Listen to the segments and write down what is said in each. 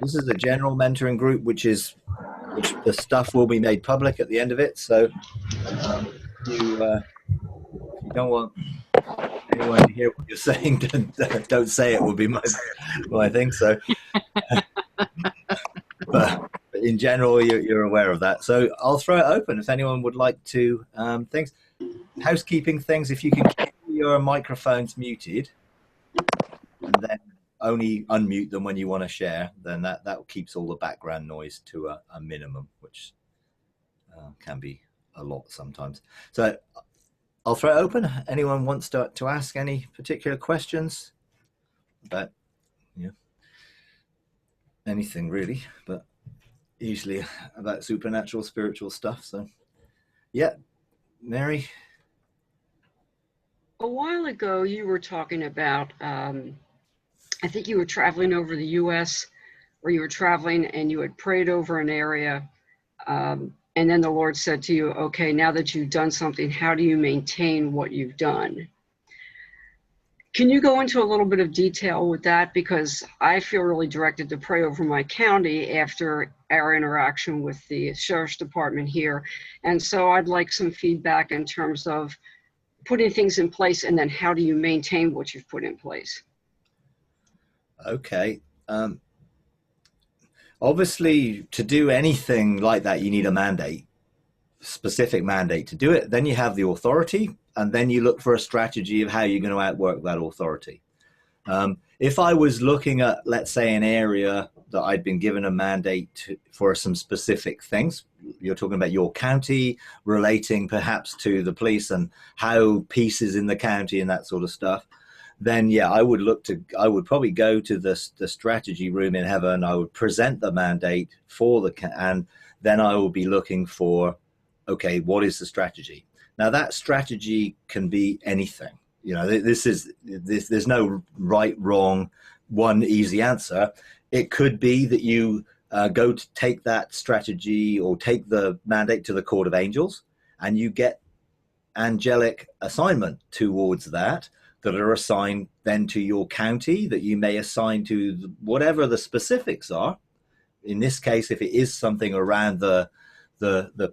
This is a general mentoring group, which the stuff will be made public at the end of it. So if you don't want anyone to hear what you're saying, don't say it. Would be my thing. So, but in general, you're aware of that. So I'll throw it open if anyone would like to things. Housekeeping things. If you can keep your microphones muted, and then only unmute them when you want to share, then that keeps all the background noise to a minimum, which can be a lot sometimes. So I'll throw it open. Anyone wants to ask any particular questions about anything really, but usually about supernatural, spiritual stuff. So yeah, Mary. A while ago, you were talking about, I think you were traveling over the U.S., or you were traveling and you had prayed over an area. And then the Lord said to you, okay, now that you've done something, how do you maintain what you've done? Can you go into a little bit of detail with that? Because I feel really directed to pray over my county after our interaction with the sheriff's department here. And so I'd like some feedback in terms of putting things in place, and then how do you maintain what you've put in place? Okay. Obviously, to do anything like that, you need a mandate, specific mandate to do it. Then you have the authority, and then you look for a strategy of how you're going to outwork that authority. If I was looking at, let's say, an area that I'd been given a mandate for some specific things, you're talking about your county, relating perhaps to the police and how peace is in the county and that sort of stuff, then yeah, I would probably go to the strategy room in heaven. I would present the mandate for and then I will be looking for, okay, what is the strategy? Now that strategy can be anything. There's no right, wrong, one easy answer. It could be that you go to take that strategy or take the mandate to the court of angels, and you get angelic assignment towards that are assigned then to your county, that you may assign to whatever the specifics are. In this case, if it is something around the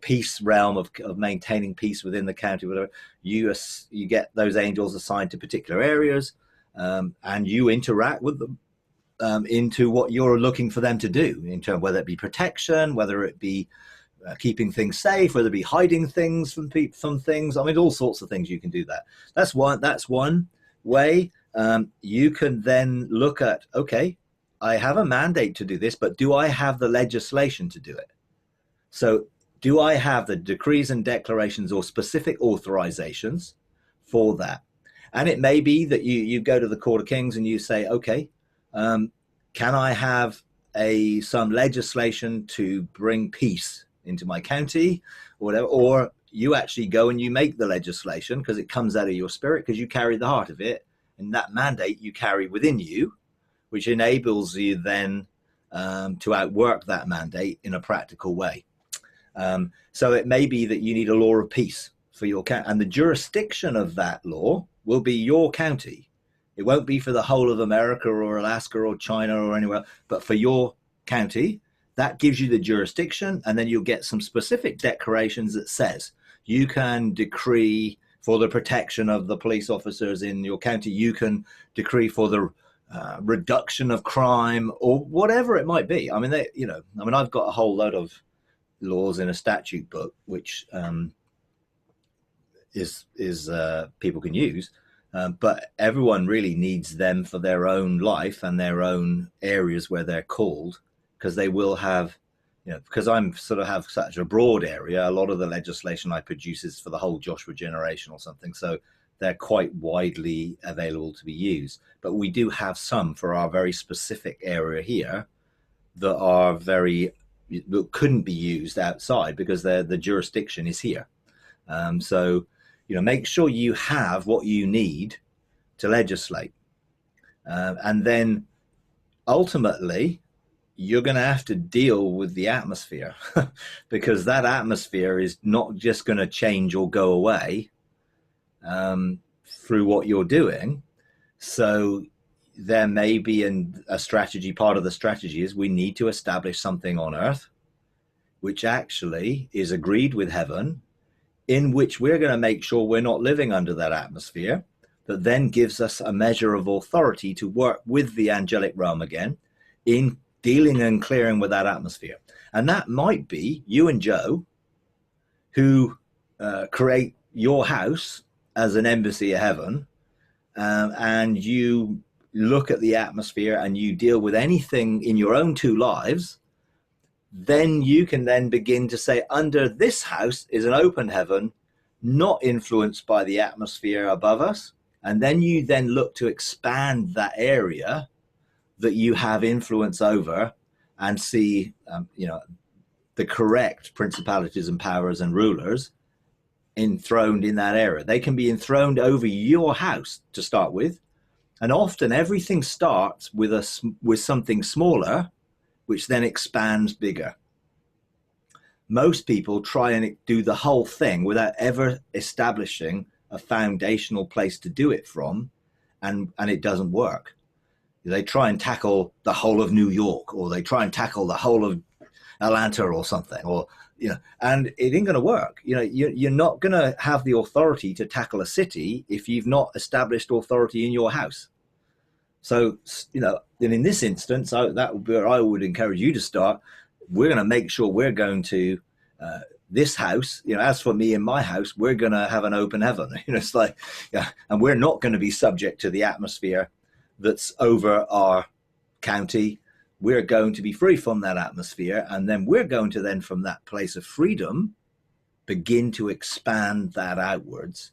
peace realm of maintaining peace within the county, whatever, you get those angels assigned to particular areas, and you interact with them into what you're looking for them to do, in terms whether it be protection, whether it be keeping things safe, whether it be hiding things from things. I mean, all sorts of things you can do that. That's one way. You can then look at, okay, I have a mandate to do this, but do I have the legislation to do it? So do I have the decrees and declarations or specific authorizations for that? And it may be that you go to the Court of Kings and you say, okay, can I have some legislation to bring peace into my county or whatever? Or you actually go and you make the legislation because it comes out of your spirit, because you carry the heart of it, and that mandate you carry within you, which enables you then to outwork that mandate in a practical way. So it may be that you need a law of peace for your county, and the jurisdiction of that law will be your county. It won't be for the whole of America or Alaska or China or anywhere, but for your county. That gives you the jurisdiction, and then you'll get some specific declarations that says you can decree for the protection of the police officers in your county. You can decree for the reduction of crime or whatever it might be. I mean, I've got a whole load of laws in a statute book, which people can use, but everyone really needs them for their own life and their own areas where they're called, because they will have, because I'm sort of have such a broad area, a lot of the legislation I produce is for the whole Joshua generation or something. So they're quite widely available to be used. But we do have some for our very specific area here that couldn't be used outside because the jurisdiction is here. So, make sure you have what you need to legislate. And then ultimately, you're going to have to deal with the atmosphere because that atmosphere is not just going to change or go away through what you're doing. So there may be a strategy. Part of the strategy is we need to establish something on earth which actually is agreed with heaven, in which we're going to make sure we're not living under that atmosphere, that then gives us a measure of authority to work with the angelic realm again in dealing and clearing with that atmosphere. And that might be you and Joe, who create your house as an embassy of heaven, and you look at the atmosphere and you deal with anything in your own two lives. Then you can then begin to say, under this house is an open heaven, not influenced by the atmosphere above us. And then you then look to expand that area that you have influence over and see, the correct principalities and powers and rulers enthroned in that area. They can be enthroned over your house to start with. And often everything starts with something smaller, which then expands bigger. Most people try and do the whole thing without ever establishing a foundational place to do it from, and it doesn't work. They try and tackle the whole of New York, or they try and tackle the whole of Atlanta or something, or and it ain't going to work. You're not going to have the authority to tackle a city if you've not established authority in your house. So, in this instance, that would be where I would encourage you to start. We're going to make sure we're going to this house. As for me and my house, we're going to have an open heaven. It's like, and we're not going to be subject to the atmosphere that's over our county. We're going to be free from that atmosphere, and then we're going to then, from that place of freedom, begin to expand that outwards.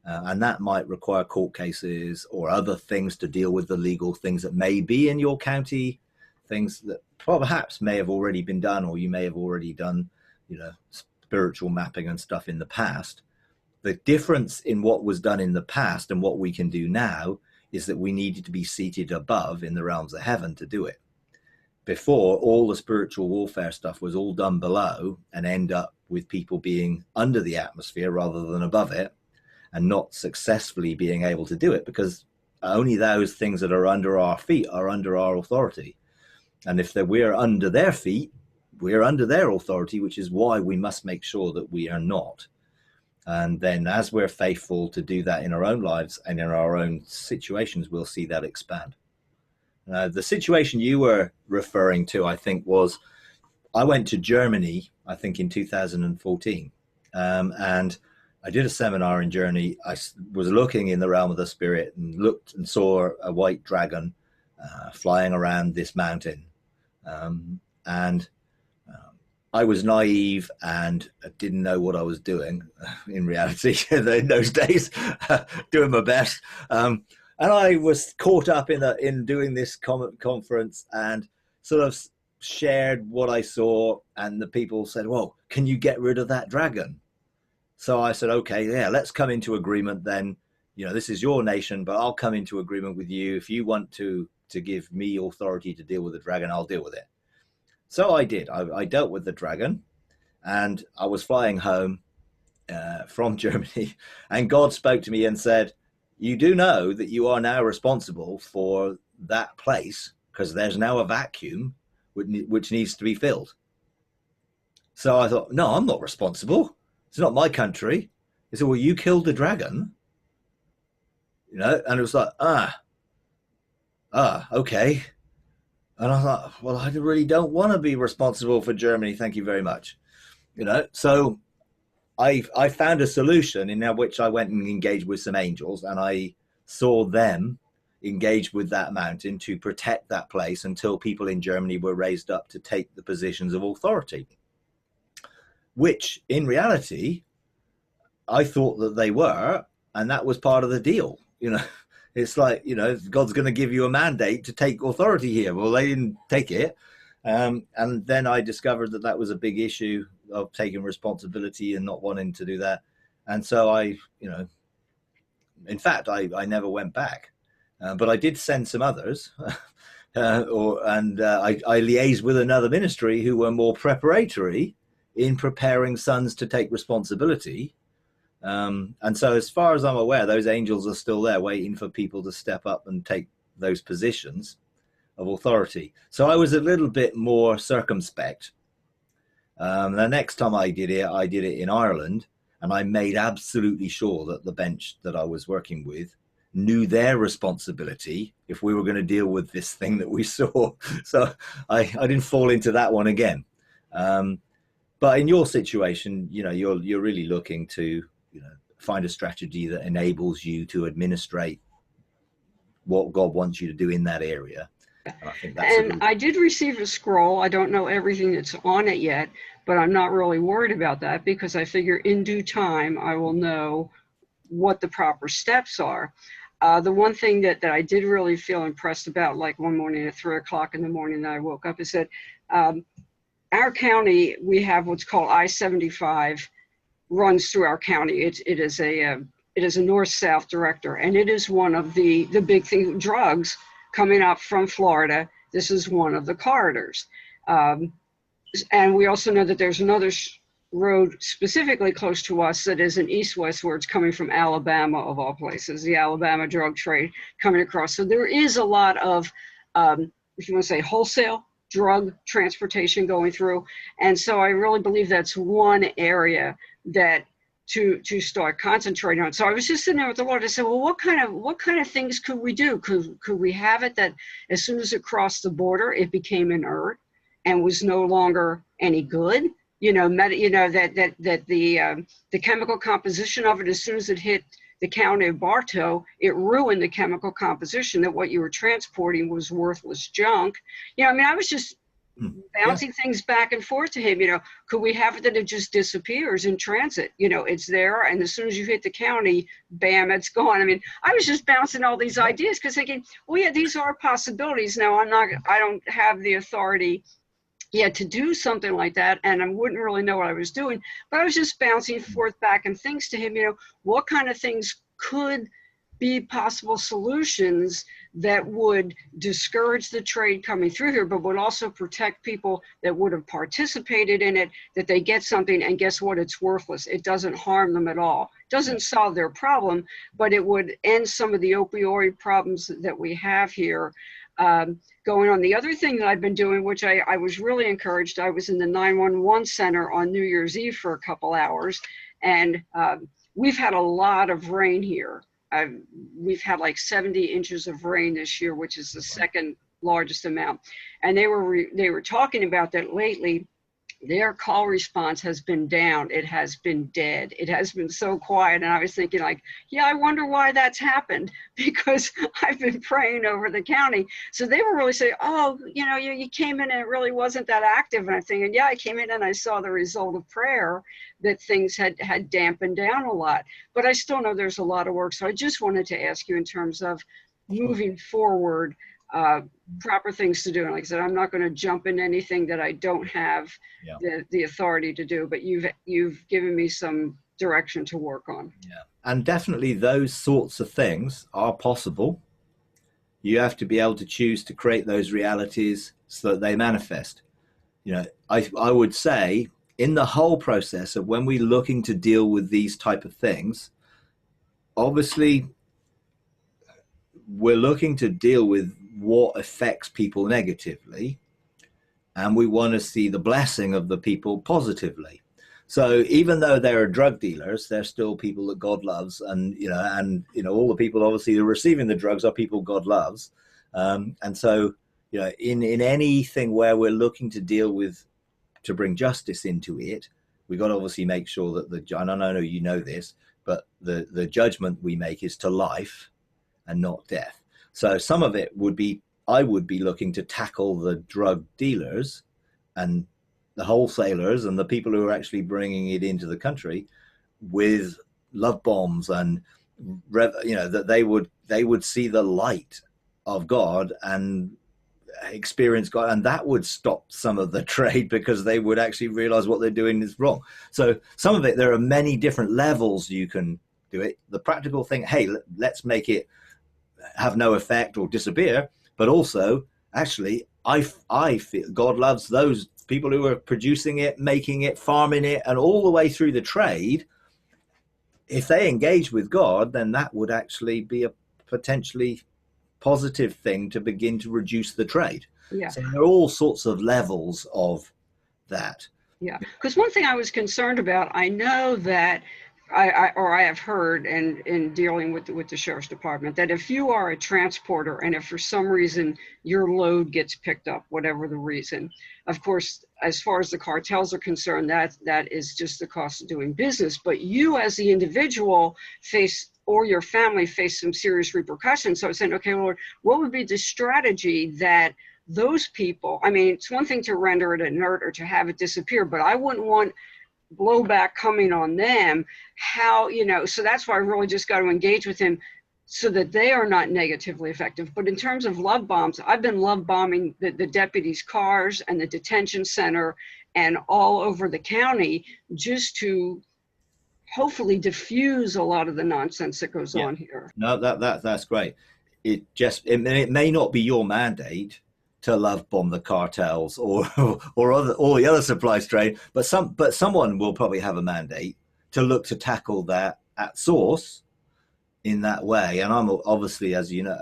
And that might require court cases or other things to deal with the legal things that may be in your county, things that perhaps may have already been done, or you may have already done, spiritual mapping and stuff in the past. The difference in what was done in the past and what we can do now is that we needed to be seated above in the realms of heaven to do it. Before, all the spiritual warfare stuff was all done below and end up with people being under the atmosphere rather than above it, and not successfully being able to do it, because only those things that are under our feet are under our authority. And if we're under their feet, we're under their authority, which is why we must make sure that we are not. And then as we're faithful to do that in our own lives and in our own situations, we'll see that expand. The situation you were referring to, I think, was I went to Germany, I think in 2014, and I did a seminar in Germany. I was looking in the realm of the spirit and looked and saw a white dragon flying around this mountain. And I was naive and didn't know what I was doing in reality in those days, doing my best. And I was caught up in doing this conference and sort of shared what I saw. And the people said, well, can you get rid of that dragon? So I said, okay, yeah, let's come into agreement then. This is your nation, but I'll come into agreement with you. If you want to give me authority to deal with the dragon, I'll deal with it. So I did. I dealt with the dragon, and I was flying home from Germany, and God spoke to me and said, you do know that you are now responsible for that place, because there's now a vacuum which needs to be filled. So I thought, no, I'm not responsible. It's not my country. He said, well, you killed the dragon. And it was like, okay. And I thought, well, I really don't want to be responsible for Germany. Thank you very much. So I found a solution in which I went and engaged with some angels, and I saw them engage with that mountain to protect that place until people in Germany were raised up to take the positions of authority, which in reality, I thought that they were, and that was part of the deal. It's like, God's going to give you a mandate to take authority here. Well, they didn't take it. And then I discovered that was a big issue of taking responsibility and not wanting to do that. And so in fact, I never went back. But I did send some others. I liaised with another ministry who were more preparatory in preparing sons to take responsibility. And so as far as I'm aware, those angels are still there waiting for people to step up and take those positions of authority. So I was a little bit more circumspect. The next time I did it in Ireland, and I made absolutely sure that the bench that I was working with knew their responsibility if we were going to deal with this thing that we saw. So I didn't fall into that one again. But in your situation, you're really looking to, find a strategy that enables you to administrate what God wants you to do in that area. And I think that's And I did receive a scroll. I don't know everything that's on it yet, but I'm not really worried about that because I figure in due time I will know what the proper steps are. The one thing that I did really feel impressed about, like one morning at 3 o'clock in the morning that I woke up, is that our county, we have what's called I-75 runs through our county. It is a north-south director, and it is one of the big thing, drugs coming up from Florida. This is one of the corridors. And we also know that there's another road specifically close to us that is an east-west where it's coming from Alabama, of all places, the Alabama drug trade coming across. So there is a lot of, if you want to say, wholesale drug transportation going through. And so I really believe that's one area that to start concentrating on. So I was just sitting there with the Lord. I said, well, what kind of things could we do? Could we have it that as soon as it crossed the border, it became inert and was no longer any good? That the chemical composition of it, as soon as it hit the county of Bartow, it ruined the chemical composition, that what you were transporting was worthless junk. I was just bouncing things back and forth to him. Could we have it that it just disappears in transit? It's there, and as soon as you hit the county, bam, it's gone. I was just bouncing all these ideas because thinking, well, yeah, these are possibilities. Now, I don't have the authority yet to do something like that, and I wouldn't really know what I was doing, but I was just bouncing forth back and things to him, what kind of things could be possible solutions that would discourage the trade coming through here, but would also protect people that would have participated in it, that they get something and guess what, it's worthless. It doesn't harm them at all. It doesn't solve their problem, but it would end some of the opioid problems that we have here going on. The other thing that I've been doing, which I was really encouraged, I was in the 911 center on New Year's Eve for a couple hours, and we've had a lot of rain here. We've had like 70 inches of rain this year, which is the second largest amount. And they were talking about that lately. Their call response has been down. It has been dead. It has been so quiet. And I was thinking like, yeah, I wonder why that's happened, because I've been praying over the county. So they were really saying, oh, you came in and it really wasn't that active. And I'm thinking, yeah, I came in and I saw the result of prayer that things had dampened down a lot. But I still know there's a lot of work. So I just wanted to ask you in terms of moving forward, proper things to do. And like I said, I'm not going to jump in anything that I don't have the authority to do, but you've given me some direction to work on. Yeah. And definitely those sorts of things are possible. You have to be able to choose to create those realities so that they manifest. I would say in the whole process of when we're looking to deal with these type of things, obviously we're looking to deal with what affects people negatively, and we want to see the blessing of the people positively. So even though there are drug dealers, they're still people that God loves, and all the people obviously who are receiving the drugs are people God loves, and so in anything where we're looking to deal with, to bring justice into it, we got to obviously make sure that and I know you know this, but the judgment we make is to life and not death. So some of it I would be looking to tackle the drug dealers and the wholesalers and the people who are actually bringing it into the country with love bombs, and that they would see the light of God and experience God, and that would stop some of the trade because they would actually realize what they're doing is wrong. So some of it, there are many different levels you can do it. The practical thing, hey, let's make it have no effect or disappear, but also actually I feel God loves those people who are producing it, making it, farming it, and all the way through the trade. If they engage with God, then that would actually be a potentially positive thing to begin to reduce the trade. Yeah. So there are all sorts of levels of that. Yeah, because one thing I was concerned about, I know that I have heard, and in dealing with the sheriff's department, that if you are a transporter and if for some reason your load gets picked up, whatever the reason, of course, as far as the cartels are concerned, that is just the cost of doing business. But you as the individual face, or your family face, some serious repercussions. So I was saying, okay, Lord, what would be the strategy that those people, I mean, it's one thing to render it inert or to have it disappear, but I wouldn't want blowback coming on them. How, so that's why I really just got to engage with him so that they are not negatively effective. But in terms of love bombs, I've been love bombing the deputies' cars and the detention center and all over the county, just to hopefully diffuse a lot of the nonsense that goes on here. No, that's great. It may not be your mandate to love bomb the cartels or all the other supply trade, but someone will probably have a mandate to look to tackle that at source in that way. And I'm obviously, as you know,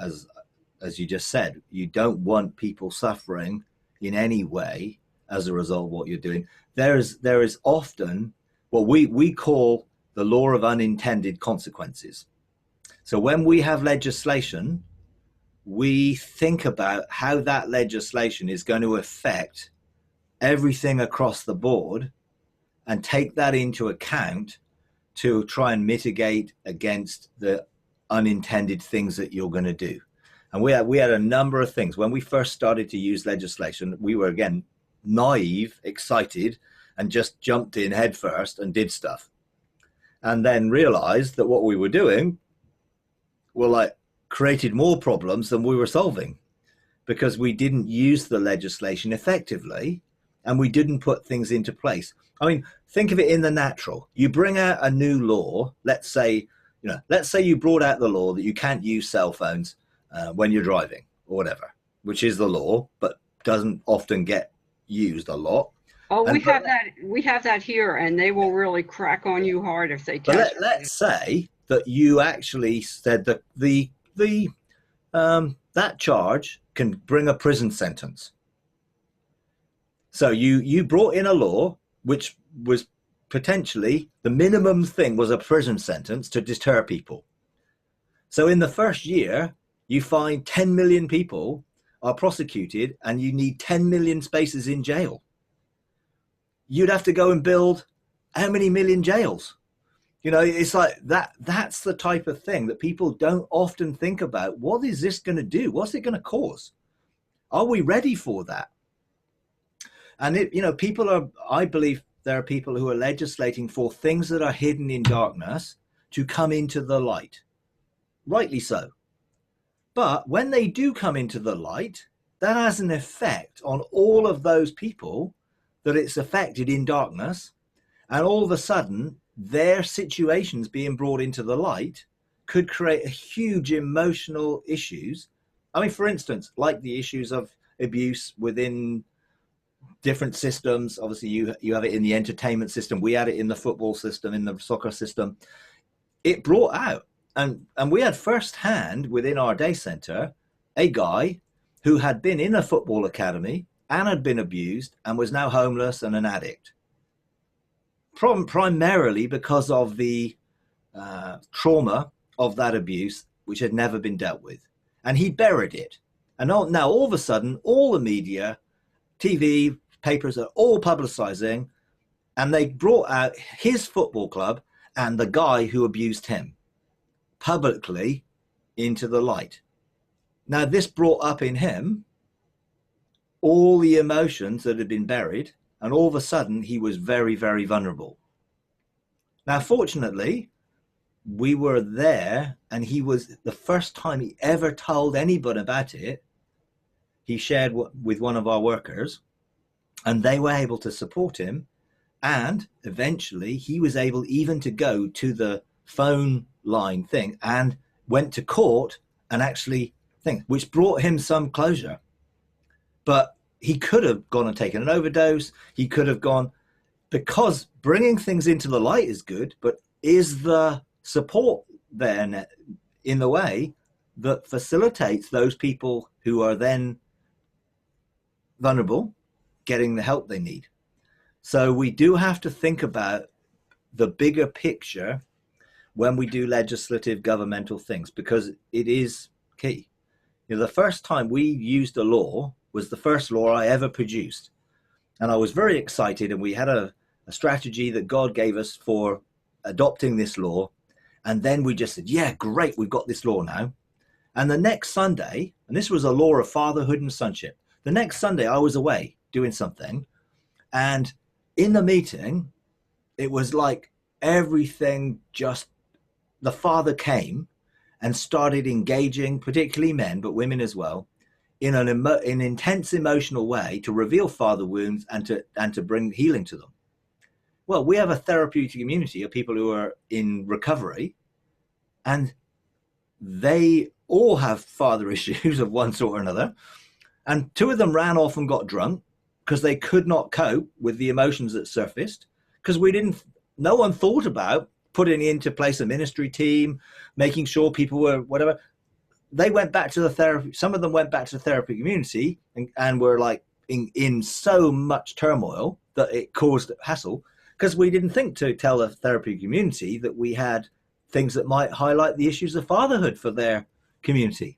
as you just said, you don't want people suffering in any way as a result of what you're doing. There is often what we call the law of unintended consequences. So when we have legislation, we think about how that legislation is going to affect everything across the board and take that into account to try and mitigate against the unintended things that you're going to do. And we had a number of things. When we first started to use legislation, we were, again, naive, excited, and just jumped in head first and did stuff. And then realized that what we were doing were created more problems than we were solving, because we didn't use the legislation effectively and we didn't put things into place. I mean, think of it in the natural. You bring out a new law. Let's say you brought out the law that you can't use cell phones when you're driving or whatever, which is the law, but doesn't often get used a lot. Oh, we have that here, and they will really crack on you hard if they catch. But let's say that you actually said that that charge can bring a prison sentence. So you brought in a law which was potentially the minimum thing was a prison sentence to deter people. So in the first year, you find 10 million people are prosecuted and you need 10 million spaces in jail. You'd have to go and build how many million jails? It's like that. That's the type of thing that people don't often think about. What is this going to do? What's it going to cause? Are we ready for that? And I believe there are people who are legislating for things that are hidden in darkness to come into the light. Rightly so. But when they do come into the light, that has an effect on all of those people that it's affected in darkness. And all of a sudden, their situations being brought into the light could create huge emotional issues. I mean, for instance, like the issues of abuse within different systems. Obviously, you have it in the entertainment system. We had it in the football system, in the soccer system. It brought out, and we had firsthand within our day center, a guy who had been in a football academy and had been abused and was now homeless and an addict. Primarily because of the trauma of that abuse, which had never been dealt with. And he buried it. And now all of a sudden, all the media, TV, papers are all publicizing, and they brought out his football club and the guy who abused him publicly into the light. Now, this brought up in him all the emotions that had been buried, and all of a sudden he was very, very vulnerable. Now, fortunately, we were there, and he was the first time he ever told anybody about it. He shared with one of our workers, and they were able to support him. And eventually he was able even to go to the phone line thing and went to court and actually which brought him some closure. But he could have gone and taken an overdose. He could have gone, because bringing things into the light is good, but is the support there in the way? that facilitates those people who are then vulnerable getting the help they need. So we do have to think about the bigger picture when we do legislative governmental things, because it is key. You know, the first time we used a law was the first law I ever produced. And I was very excited, and we had a strategy that God gave us for adopting this law. And then we just said, yeah, great, we've got this law now. And the next Sunday, and this was a law of fatherhood and sonship, the next Sunday I was away doing something. And in the meeting, it was like everything just, the father came and started engaging, particularly men, but women as well, in an intense emotional way to reveal father wounds and to bring healing to them. Well, we have a therapeutic community of people who are in recovery, and they all have father issues of one sort or another. And two of them ran off and got drunk because they could not cope with the emotions that surfaced, because no one thought about putting into place a ministry team, making sure people were whatever. They went back to the therapy. Some of them went back to the therapy community and were like in so much turmoil that it caused hassle, because we didn't think to tell the therapy community that we had things that might highlight the issues of fatherhood for their community.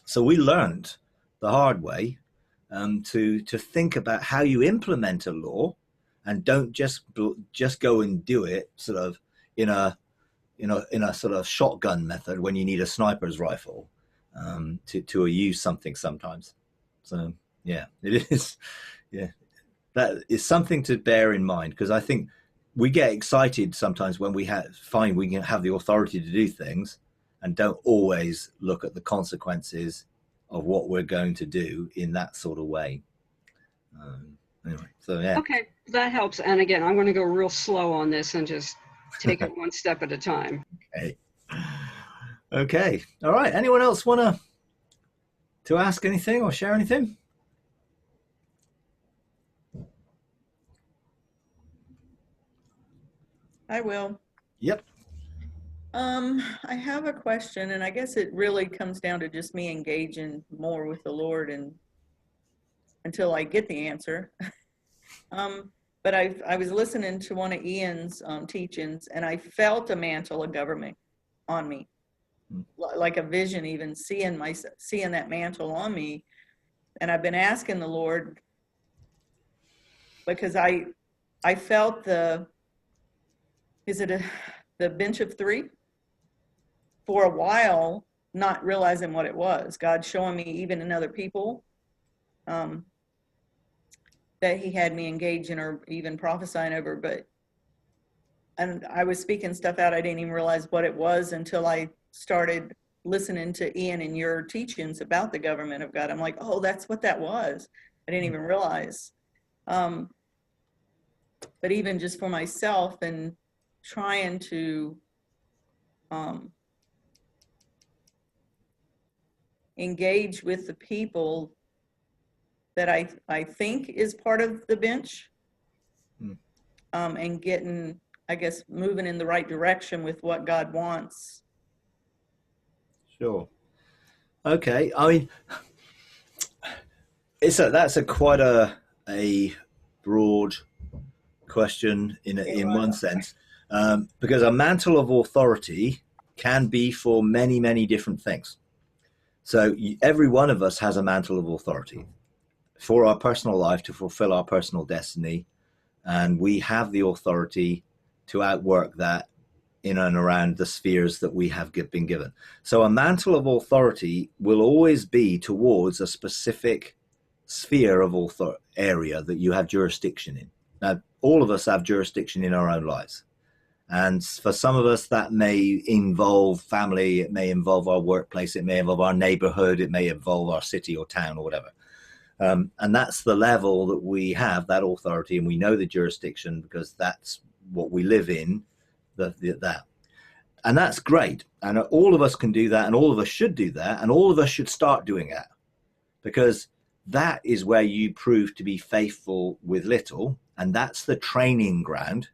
So we learned the hard way to think about how you implement a law, and don't just go and do it sort of in a sort of shotgun method when you need a sniper's rifle to use something sometimes. So yeah, it is. Yeah, that is something to bear in mind, because I think we get excited sometimes when we find we can have the authority to do things, and don't always look at the consequences of what we're going to do in that sort of way. Anyway, so yeah. Okay, that helps. And again, I'm going to go real slow on this and just take it one step at a time. Okay. All right. Anyone else want to ask anything or share anything? I will. Yep. I have a question, and I guess it really comes down to just me engaging more with the Lord and until I get the answer. But I was listening to one of Ian's teachings, and I felt a mantle of government on me, like a vision, even seeing that mantle on me. And I've been asking the Lord, because I felt the bench of three for a while, not realizing what it was. God showing me even in other people that he had me engage in, or even prophesying over, and I was speaking stuff out. I didn't even realize what it was until I started listening to Ian and your teachings about the government of God. I'm like, oh, that's what that was. I didn't even realize. But even just for myself and trying to engage with the people that I think is part of the bench, and getting, I guess, moving in the right direction with what God wants. Sure. Okay. I mean, that's quite a broad question in one sense, because a mantle of authority can be for many, many different things. So every one of us has a mantle of authority for our personal life, to fulfill our personal destiny, and we have the authority to outwork that in and around the spheres that we have been given. So a mantle of authority will always be towards a specific sphere of area that you have jurisdiction in. Now, all of us have jurisdiction in our own lives. And for some of us, that may involve family, it may involve our workplace, it may involve our neighborhood, it may involve our city or town or whatever. And that's the level that we have that authority, and we know the jurisdiction because that's what we live in, that. And that's great. And all of us can do that, and all of us should do that, and all of us should start doing that, because that is where you prove to be faithful with little, and that's the training ground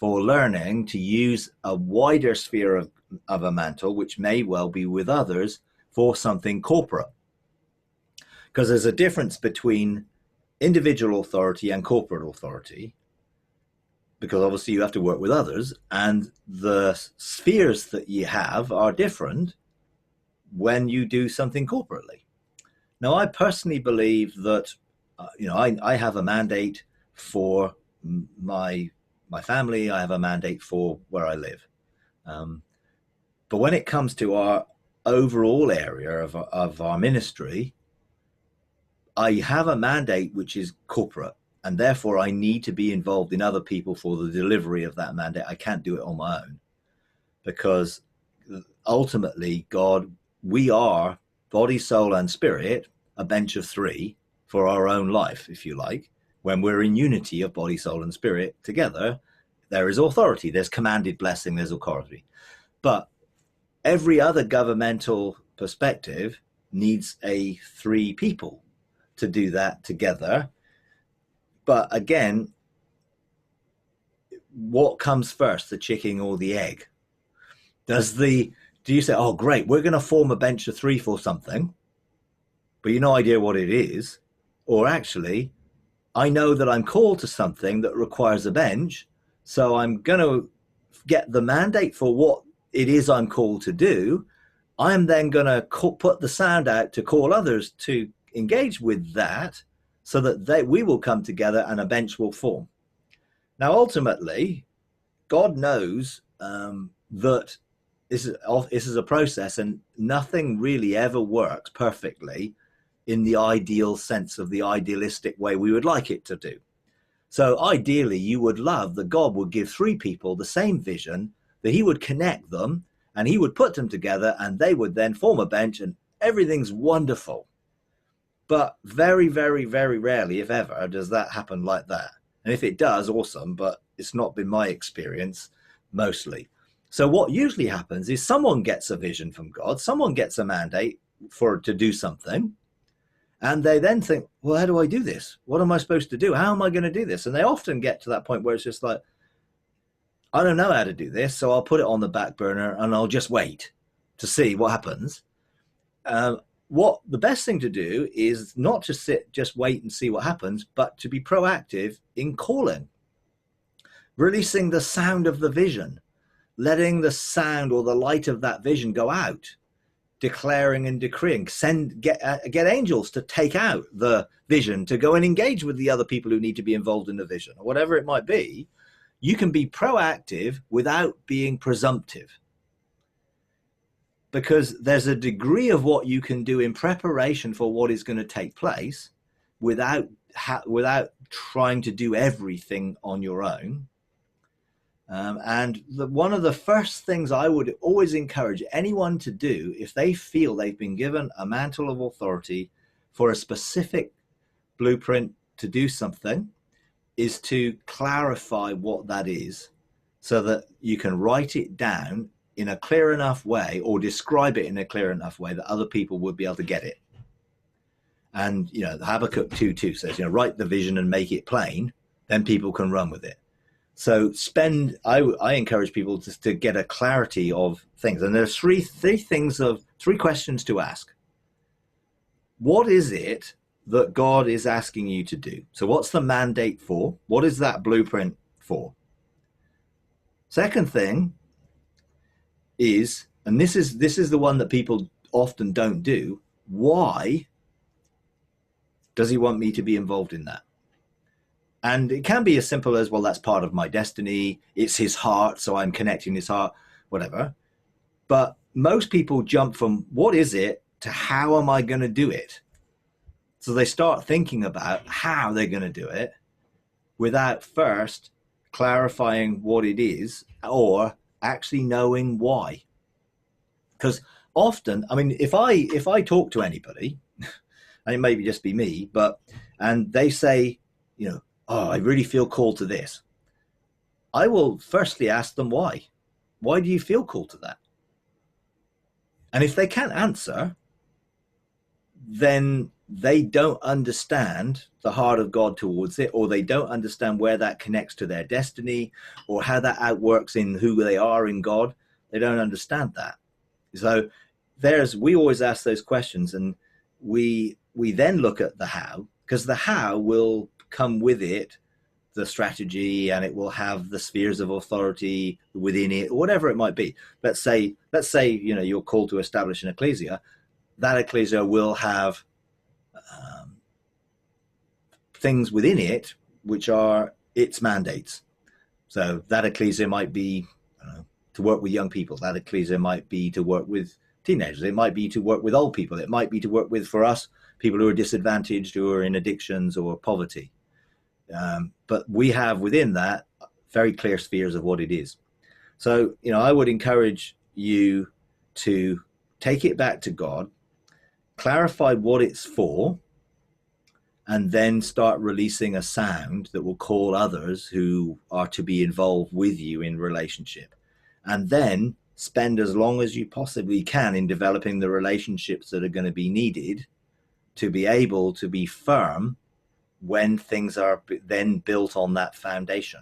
for learning to use a wider sphere of a mantle, which may well be with others, for something corporate. Because there's a difference between individual authority and corporate authority, because obviously you have to work with others, and the spheres that you have are different when you do something corporately. Now, I personally believe that, I have a mandate for my family. I have a mandate for where I live. But when it comes to our overall area of our ministry, I have a mandate which is corporate, and therefore I need to be involved in other people for the delivery of that mandate. I can't do it on my own, because ultimately, God, we are body, soul, and spirit, a bench of three for our own life, if you like. When we're in unity of body, soul, and spirit together, there is authority, there's commanded blessing, there's authority. But every other governmental perspective needs a three people to do that together. But again, what comes first, the chicken or the egg? Do you say, oh, great, we're going to form a bench of three for something, but you have no idea what it is? Or actually, I know that I'm called to something that requires a bench, so I'm going to get the mandate for what it is I'm called to do. I'm then going to put the sound out to call others to engage with that, so that we will come together and a bench will form. Now, ultimately, God knows that this is a process, and nothing really ever works perfectly in the ideal sense of the idealistic way we would like it to do. So ideally, you would love that God would give three people the same vision, that he would connect them and he would put them together, and they would then form a bench and everything's wonderful. But very, very, very rarely, if ever, does that happen like that. And if it does, awesome, but it's not been my experience mostly. So what usually happens is someone gets a vision from God, someone gets a mandate to do something, and they then think, well, how do I do this? What am I supposed to do? How am I going to do this? And they often get to that point where it's just like, I don't know how to do this, so I'll put it on the back burner and I'll just wait to see what happens. What the best thing to do is not to just wait and see what happens, but to be proactive in calling, releasing the sound of the vision, letting the sound or the light of that vision go out, declaring and decreeing, get angels to take out the vision, to go and engage with the other people who need to be involved in the vision, or whatever it might be. You can be proactive without being presumptive, because there's a degree of what you can do in preparation for what is going to take place without trying to do everything on your own. One of the first things I would always encourage anyone to do, if they feel they've been given a mantle of authority for a specific blueprint to do something, is to clarify what that is, so that you can write it down in a clear enough way, or describe it in a clear enough way that other people would be able to get it. And, Habakkuk 2:2 says, write the vision and make it plain, then people can run with it. So I encourage people to get a clarity of things. And there's three questions to ask. What is it that God is asking you to do? So what's the mandate for? What is that blueprint for? Second thing is, and this is the one that people often don't do, why does he want me to be involved in that? And it can be as simple as, well, that's part of my destiny, it's his heart, so I'm connecting his heart, whatever. But most people jump from what is it to how am I going to do it? So they start thinking about how they're going to do it without first clarifying what it is, or actually knowing why. Because often, if I talk to anybody, and it may just be me, and they say, oh, I really feel called to this, I will firstly ask them why. Why do you feel called to that? And if they can't answer, then they don't understand the heart of God towards it, or they don't understand where that connects to their destiny, or how that outworks in who they are in God. They don't understand that. So we always ask those questions, and we then look at the how, because the how will come with it, the strategy, and it will have the spheres of authority within it, or whatever it might be. Let's say, you're called to establish an ecclesia. That ecclesia will have things within it which are its mandates. So that ecclesia might be to work with young people. That ecclesia might be to work with teenagers. It might be to work with old people. It might be to work with, for us, people who are disadvantaged, who are in addictions or poverty. But we have within that very clear spheres of what it is. So, I would encourage you to take it back to God, clarify what it's for, and then start releasing a sound that will call others who are to be involved with you in relationship. And then spend as long as you possibly can in developing the relationships that are going to be needed to be able to be firm when things are then built on that foundation.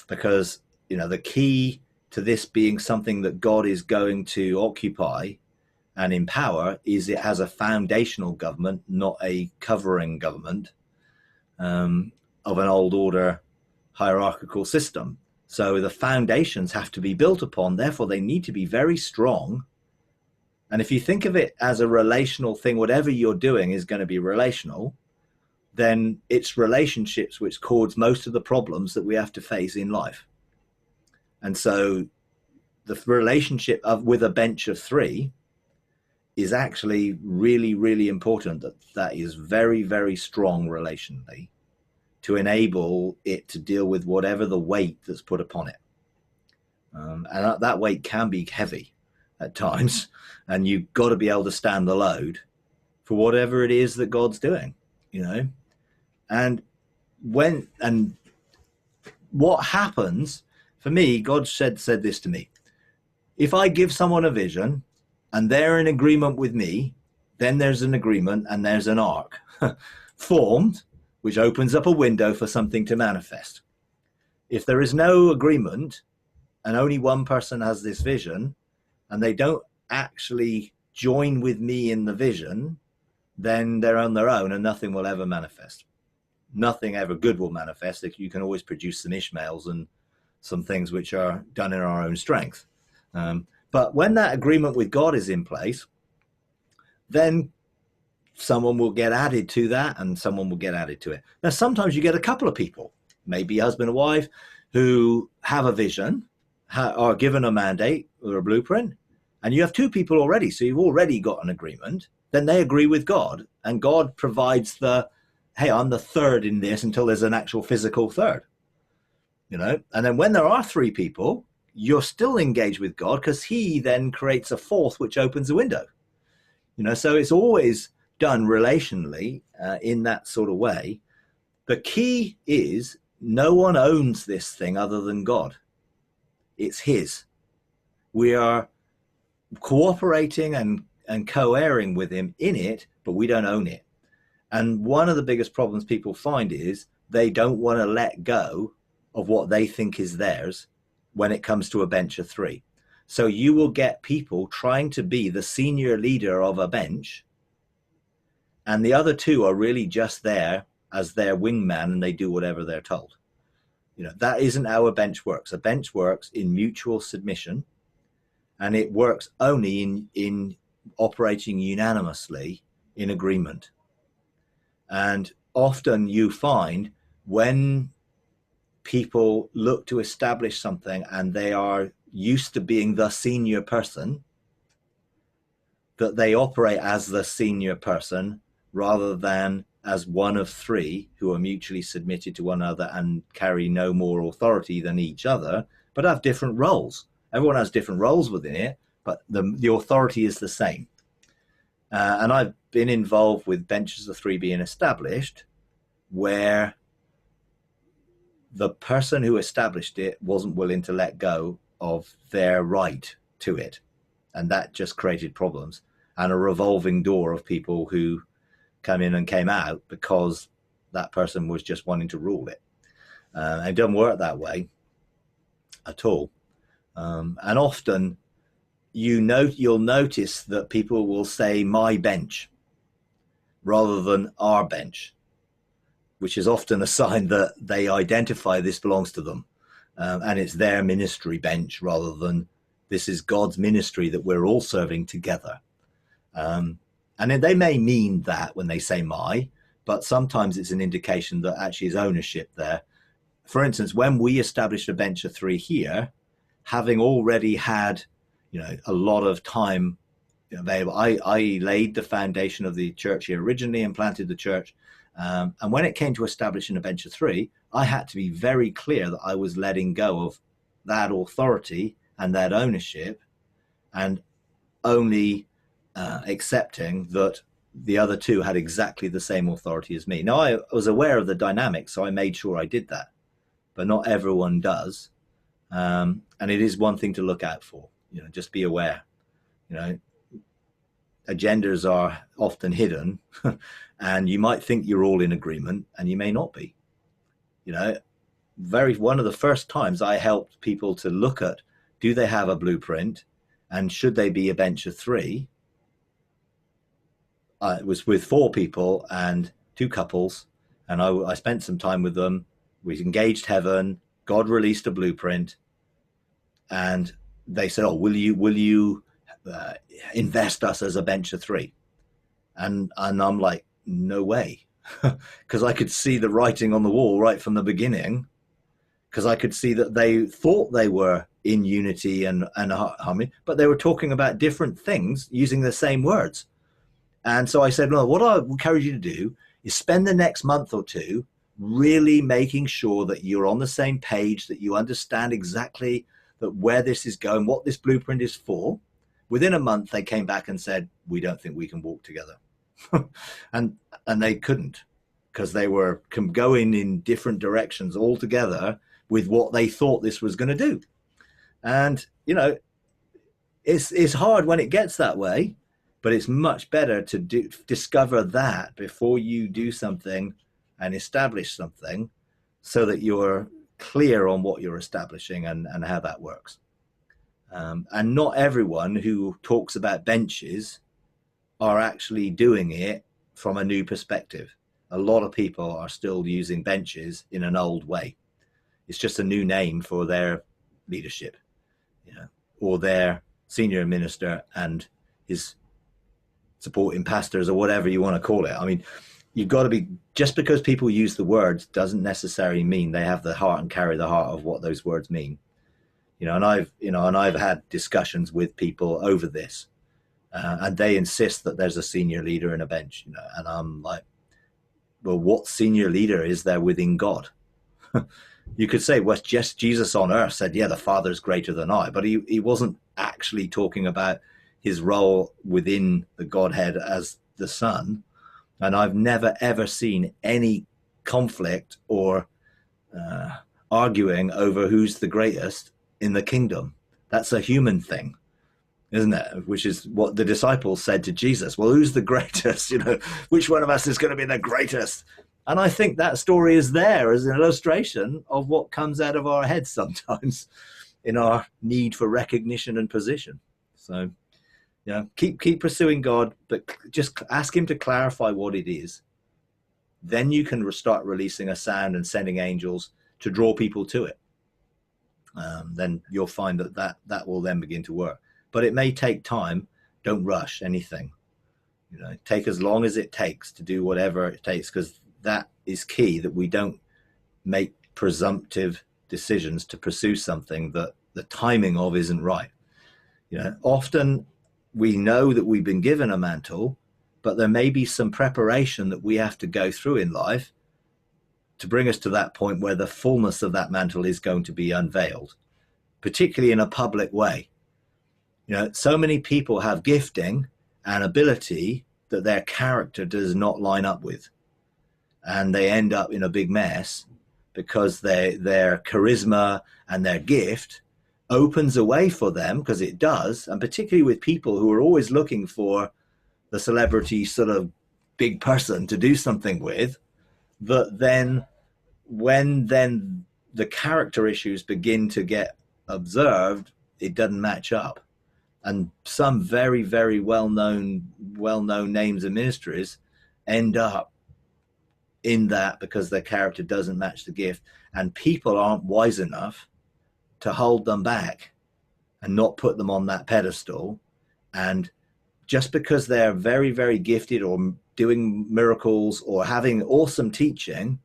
Because, the key to this being something that God is going to occupy and empower is it has a foundational government, not a covering government of an old order hierarchical system. So the foundations have to be built upon, therefore they need to be very strong. And if you think of it as a relational thing, whatever you're doing is going to be relational, then it's relationships which cause most of the problems that we have to face in life. And so the relationship with a bench of three is actually really, really important, that is very, very strong relationally to enable it to deal with whatever the weight that's put upon it. And that weight can be heavy at times, and you've got to be able to stand the load for whatever it is that God's doing, And what happens, for me, God said this to me: if I give someone a vision and they're in agreement with me, then there's an agreement and there's an arc formed, which opens up a window for something to manifest. If there is no agreement and only one person has this vision and they don't actually join with me in the vision, then they're on their own and nothing will ever manifest. Nothing ever good will manifest. You can always produce some Ishmaels and some things which are done in our own strength. But when that agreement with God is in place, then someone will get added to that and someone will get added to it. Now, sometimes you get a couple of people, maybe husband and wife, who have a vision, are given a mandate or a blueprint, and you have two people already. So you've already got an agreement. Then they agree with God, and God provides hey, I'm the third in this until there's an actual physical third, And then when there are three people, you're still engaged with God because he then creates a fourth, which opens a window, So it's always done relationally in that sort of way. The key is no one owns this thing other than God. It's his. We are cooperating and co-heiring with him in it, but we don't own it. And one of the biggest problems people find is they don't want to let go of what they think is theirs when it comes to a bench of three. So you will get people trying to be the senior leader of a bench, and the other two are really just there as their wingman, and they do whatever they're told. That isn't how a bench works. A bench works in mutual submission, and it works only in operating unanimously in agreement. And often you find when people look to establish something and they are used to being the senior person, that they operate as the senior person rather than as one of three who are mutually submitted to one another and carry no more authority than each other, but have different roles. Everyone has different roles within it, but the authority is the same. And I've been involved with benches of three being established where the person who established it wasn't willing to let go of their right to it. And that just created problems and a revolving door of people who come in and came out because that person was just wanting to rule it. It doesn't work that way at all. And often you'll notice that people will say my bench rather than our bench, which is often a sign that they identify this belongs to them. And it's their ministry bench rather than this is God's ministry that we're all serving together. And they may mean that when they say my, but sometimes it's an indication that actually is ownership there. For instance, when we established a bench of 3 here, having already had, a lot of time available, I laid the foundation of the church here originally and planted the church. And when it came to establishing a bench of 3, I had to be very clear that I was letting go of that authority and that ownership and only accepting that the other 2 had exactly the same authority as me. Now, I was aware of the dynamics, so I made sure I did that, but not everyone does. And it is one thing to look out for, just be aware. Agendas are often hidden and you might think you're all in agreement and you may not be. One of the first times I helped people to look at, do they have a blueprint and should they be a bench of 3? It was with 4 people and 2 couples, and I spent some time with them. We engaged heaven. God released a blueprint, and they said, "Oh, will you invest us as a bench of 3?" And I'm like, no way, because I could see the writing on the wall right from the beginning, because I could see that they thought they were in unity and harmony, but they were talking about different things using the same words. And so I said, no, what I encourage you to do is spend the next month or 2 really making sure that you're on the same page, that you understand exactly that where this is going, what this blueprint is for. Within a month, they came back and said, we don't think we can walk together. and they couldn't, because they were going in different directions altogether with what they thought this was going to do. And, it's hard when it gets that way. But it's much better to discover that before you do something and establish something, so that you're clear on what you're establishing and how that works. And not everyone who talks about benches are actually doing it from a new perspective. A lot of people are still using benches in an old way. It's just a new name for their leadership, or their senior minister and his supporting pastors, or whatever you want to call it. I mean, you've got to be, just because people use the words doesn't necessarily mean they have the heart and carry the heart of what those words mean. And I've had discussions with people over this, and they insist that there's a senior leader in a bench, and I'm like, well, what senior leader is there within God? You could say, well, just Jesus on earth said, yeah, the Father's greater than I, but he wasn't actually talking about his role within the Godhead as the Son. And I've never, ever seen any conflict or arguing over who's the greatest in the kingdom. That's a human thing, isn't it? Which is what the disciples said to Jesus. Well, who's the greatest? Which one of us is going to be the greatest? And I think that story is there as an illustration of what comes out of our heads sometimes in our need for recognition and position. So, keep pursuing God, but just ask him to clarify what it is. Then you can start releasing a sound and sending angels to draw people to it. Then you'll find that will then begin to work. But it may take time. Don't rush anything. Take as long as it takes to do whatever it takes, because that is key, that we don't make presumptive decisions to pursue something that the timing of isn't right. Often we know that we've been given a mantle, but there may be some preparation that we have to go through in life to bring us to that point where the fullness of that mantle is going to be unveiled, particularly in a public way. So many people have gifting and ability that their character does not line up with, and they end up in a big mess because their charisma and their gift opens a way for them, because it does, and particularly with people who are always looking for the celebrity sort of big person to do something with, that then when then the character issues begin to get observed, it doesn't match up. And some very, very well-known names and ministries end up in that because their character doesn't match the gift, and people aren't wise enough to hold them back and not put them on that pedestal. And just because they're very, very gifted or doing miracles or having awesome teaching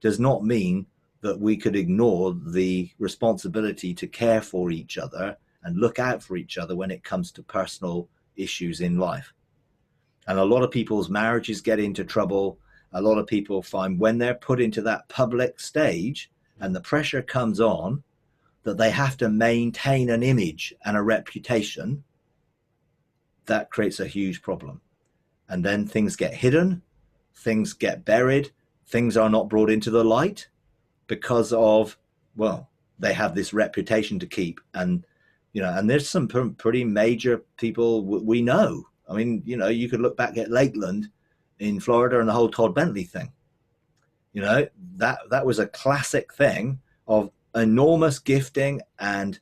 does not mean that we could ignore the responsibility to care for each other and look out for each other when it comes to personal issues in life. And a lot of people's marriages get into trouble. A lot of people find when they're put into that public stage and the pressure comes on that they have to maintain an image and a reputation, that creates a huge problem. And then things get hidden, things get buried, things are not brought into the light because of, well, they have this reputation to keep. And, you know, and there's some pretty major people we know. I mean, you know, you could look back at Lakeland in Florida and the whole Todd Bentley thing. You know, that was a classic thing of enormous gifting and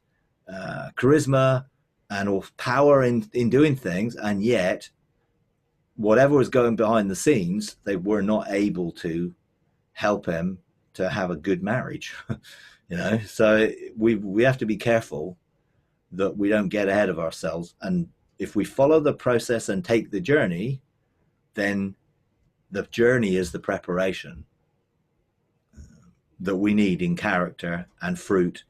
charisma and power in doing things. And yet, whatever was going behind the scenes, they were not able to help him to have a good marriage. You know, so we have to be careful that we don't get ahead of ourselves. And if we follow the process and take the journey, then the journey is the preparation that we need in character and fruit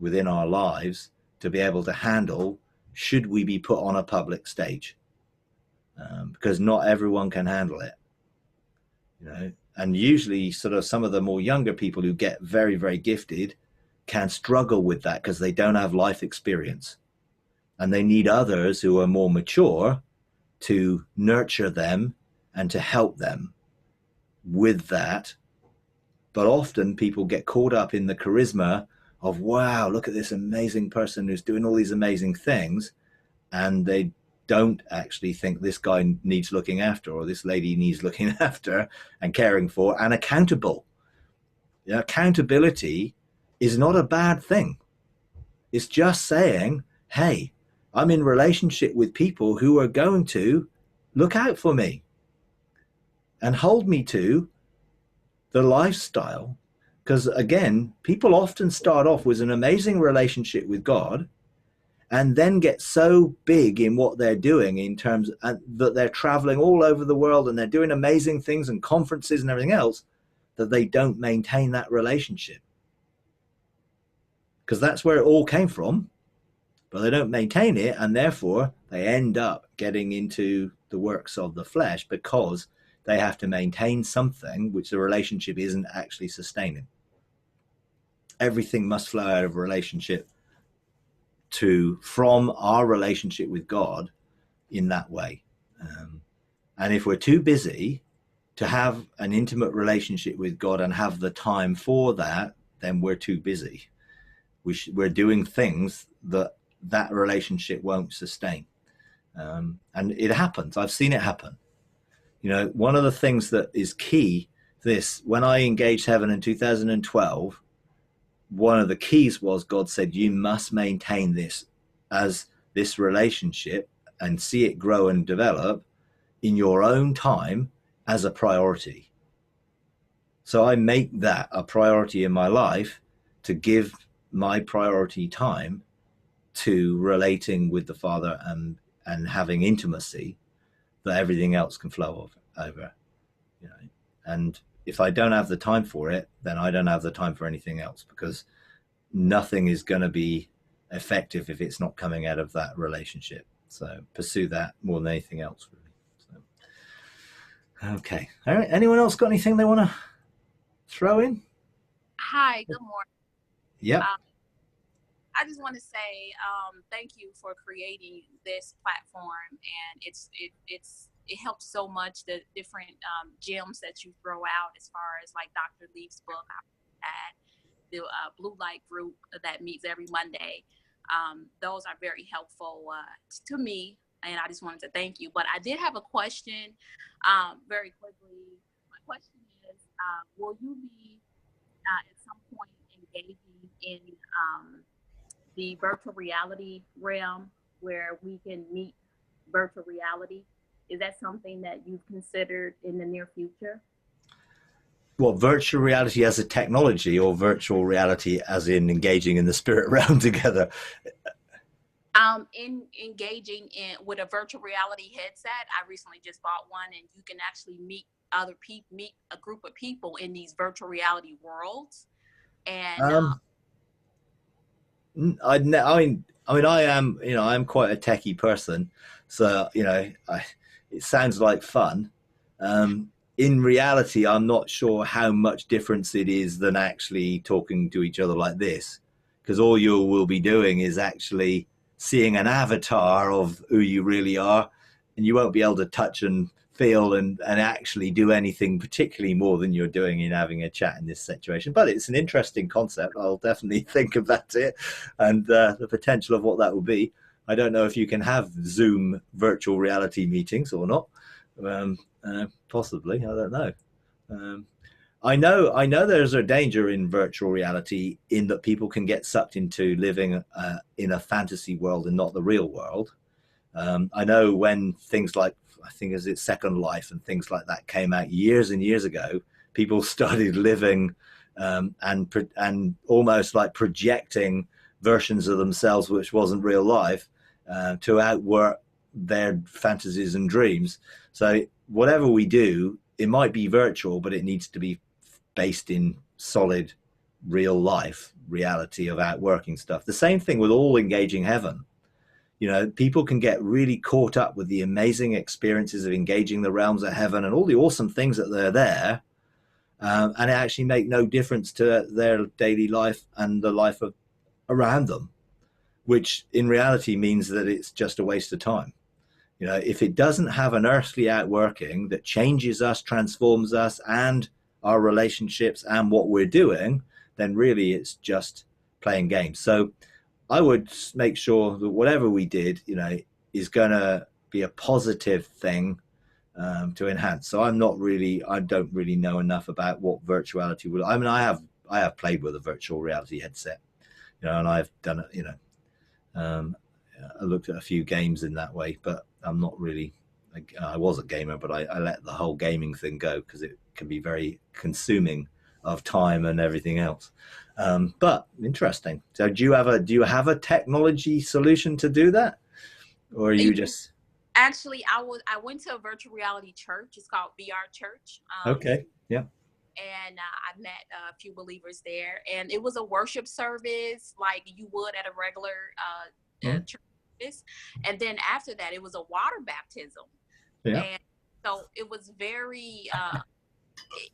within our lives to be able to handle should we be put on a public stage, because not everyone can handle it, you know. And usually sort of some of the more younger people who get very, very gifted can struggle with that because they don't have life experience, and they need others who are more mature to nurture them and to help them with that. But often people get caught up in the charisma of, wow, look at this amazing person who's doing all these amazing things. And they don't actually think this guy needs looking after or this lady needs looking after and caring for and accountable. You know, accountability is not a bad thing. It's just saying, hey, I'm in relationship with people who are going to look out for me and hold me to the lifestyle. Because again, people often start off with an amazing relationship with God and then get so big in what they're doing in terms of, that they're traveling all over the world and they're doing amazing things and conferences and everything else, that they don't maintain that relationship. Because that's where it all came from, but they don't maintain it, and therefore they end up getting into the works of the flesh because they have to maintain something which the relationship isn't actually sustaining. Everything must flow out of a relationship from our relationship with God in that way. And if we're too busy to have an intimate relationship with God and have the time for that, then we're too busy. We're doing things that relationship won't sustain. And it happens. I've seen it happen. You know, one of the things that is key, when I engaged heaven in 2012, one of the keys was God said, you must maintain this as this relationship and see it grow and develop in your own time as a priority. So I make that a priority in my life, to give my priority time to relating with the Father and having intimacy, that everything else can flow over, you know. And if I don't have the time for it, then I don't have the time for anything else, because nothing is going to be effective if it's not coming out of that relationship. So pursue that more than anything else, really. So, okay. All right. Anyone else got anything they want to throw in? Hi, good morning. Yeah. I just want to say thank you for creating this platform, and it helps so much, the different gems that you throw out, as far as like Dr. Leaf's book, the Blue Light group that meets every Monday. Those are very helpful to me and I just wanted to thank you. But I did have a question, very quickly. My question is, will you be at some point engaging in the virtual reality realm where we can meet virtual reality? Is that something that you've considered in the near future? Well, virtual reality as a technology, or virtual reality as in engaging in the spirit realm together? In engaging in with a virtual reality headset. I recently just bought one, and you can actually meet other people, meet a group of people in these virtual reality worlds. And I am, I'm quite a techie person, so it sounds like fun. In reality, I'm not sure how much difference it is than actually talking to each other like this, because all you will be doing is actually seeing an avatar of who you really are, and you won't be able to touch and feel and actually do anything particularly more than you're doing in having a chat in this situation. But it's an interesting concept. I'll definitely think about it and the potential of what that will be. I don't know if you can have Zoom virtual reality meetings or not. Possibly, I don't know. I know there's a danger in virtual reality in that people can get sucked into living in a fantasy world and not the real world. I know when things like, I think is it Second Life and things like that came out years and years ago, people started living and almost like projecting versions of themselves which wasn't real life to outwork their fantasies and dreams. So whatever we do, it might be virtual, but it needs to be based in solid real life reality of outworking stuff. The same thing with all engaging heaven. People can get really caught up with the amazing experiences of engaging the realms of heaven and all the awesome things that they're there, and it actually make no difference to their daily life and the life around them, which in reality means that it's just a waste of time. If it doesn't have an earthly outworking that changes us, transforms us and our relationships and what we're doing, then really it's just playing games. So I would make sure that whatever we did, is going to be a positive thing to enhance. So I don't really know enough about what virtuality will. I mean, I have played with a virtual reality headset, and I've done it. I looked at a few games in that way, but I'm not really. I was a gamer, but I let the whole gaming thing go because it can be very consuming of time and everything else. But interesting. So do you have a technology solution to do that, or are you just? Actually, I went to a virtual reality church. It's called VR Church. Okay. Yeah. And I met a few believers there, and it was a worship service like you would at a regular church service. And then after that, it was a water baptism. Yeah. And so it was very.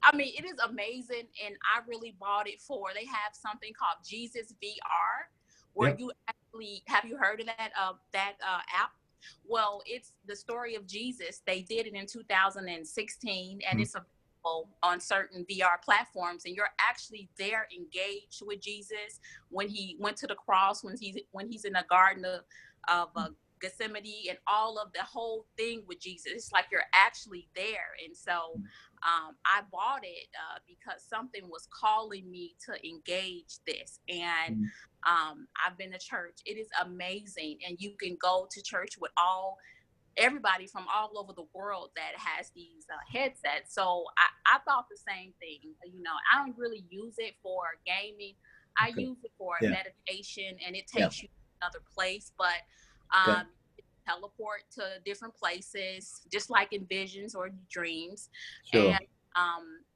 I mean, it is amazing, and I really bought it for. They have something called Jesus VR, where you actually have you heard of that app? Well, it's the story of Jesus. They did it in 2016, and it's available on certain VR platforms, and you're actually there engaged with Jesus when he went to the cross, when he's in the garden of Gethsemane, and all of the whole thing with Jesus. It's like you're actually there. And so I bought it because something was calling me to engage this. And I've been to church. It is amazing. And you can go to church with everybody from all over the world that has these headsets. So I thought the same thing. I don't really use it for gaming. I use it for meditation, and it takes you to another place. But teleport to different places, just like in visions or dreams. Sure. And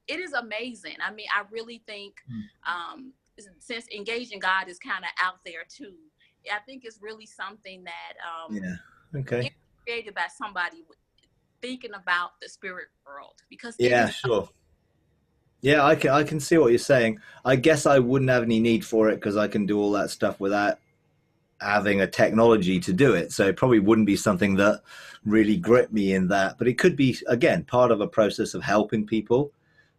it is amazing. I mean, I really think since engaging God is kind of out there too, I think it's really something that it's created by somebody thinking about the spirit world, because sure. Yeah, I can see what you're saying. I guess I wouldn't have any need for it because I can do all that stuff without having a technology to do it. So it probably wouldn't be something that really gripped me in that, but it could be, again, part of a process of helping people.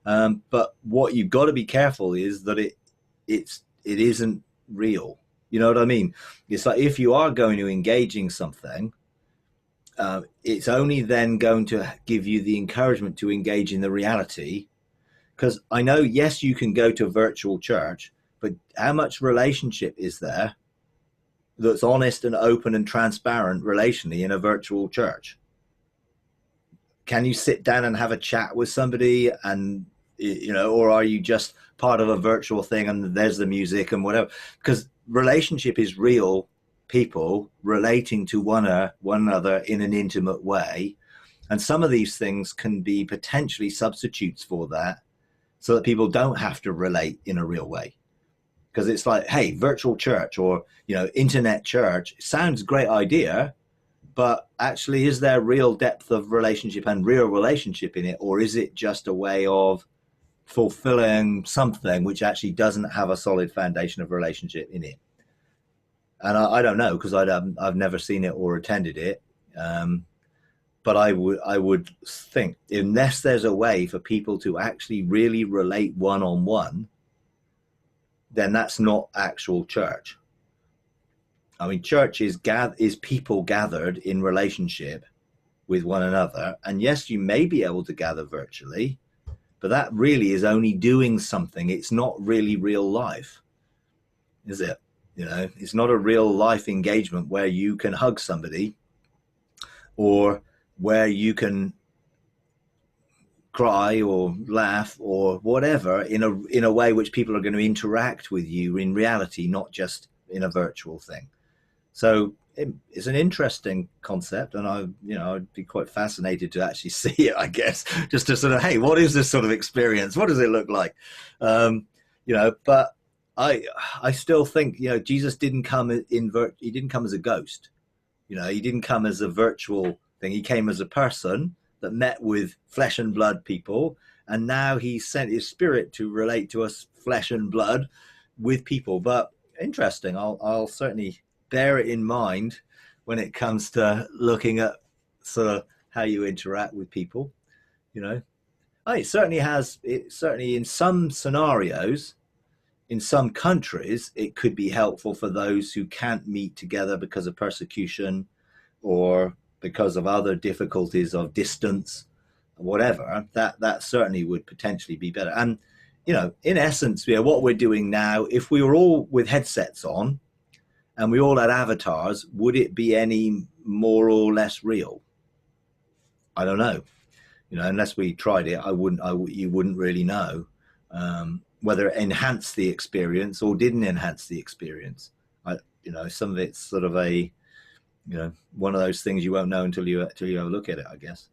But what you've got to be careful is that it isn't real. You know what I mean? It's like if you are going to engaging something, it's only then going to give you the encouragement to engage in the reality. Because I know, yes, you can go to a virtual church, but how much relationship is there that's honest and open and transparent relationally in a virtual church? Can you sit down and have a chat with somebody, and or are you just part of a virtual thing and there's the music and whatever? Because relationship is real people relating to one another in an intimate way, and some of these things can be potentially substitutes for that, so that people don't have to relate in a real way. Because it's like, hey, virtual church or internet church sounds a great idea, but actually, is there real depth of relationship and real relationship in it? Or is it just a way of fulfilling something which actually doesn't have a solid foundation of relationship in it? And I don't know, because I've never seen it or attended it. But I would think, unless there's a way for people to actually really relate one-on-one, then that's not actual church. I mean, church is people gathered in relationship with one another. And yes, you may be able to gather virtually, but that really is only doing something. It's not really real life, is it? It's not a real life engagement where you can hug somebody or where you can cry or laugh or whatever in a way which people are going to interact with you in reality, not just in a virtual thing. So it's an interesting concept, and I'd be quite fascinated to actually see it, I guess, just to sort of, hey, what is this sort of experience? What does it look like? But I still think, Jesus didn't come he didn't come as a ghost. He didn't come as a virtual thing. He came as a person that met with flesh and blood people, and now he sent his spirit to relate to us flesh and blood with people. But interesting, I'll certainly bear it in mind when it comes to looking at sort of how you interact with people. It certainly in some scenarios, in some countries, it could be helpful for those who can't meet together because of persecution or because of other difficulties of distance, whatever. That certainly would potentially be better. And in essence, what we're doing now, if we were all with headsets on and we all had avatars, would it be any more or less real? I don't know. Unless we tried it, you wouldn't really know whether it enhanced the experience or didn't enhance the experience. Some of it's sort of one of those things you won't know until you have a look at it, I guess.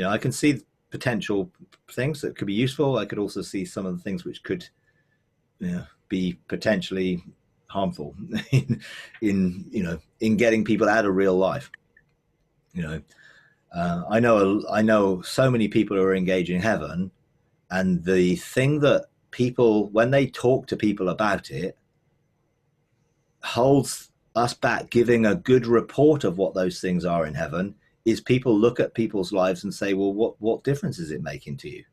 I can see potential things that could be useful. I could also see some of the things which could be potentially harmful in getting people out of real life. I know so many people who are engaged in heaven, and the thing that people, when they talk to people about it, holds us back giving a good report of what those things are in heaven, is people look at people's lives and say, well, what difference is it making to you?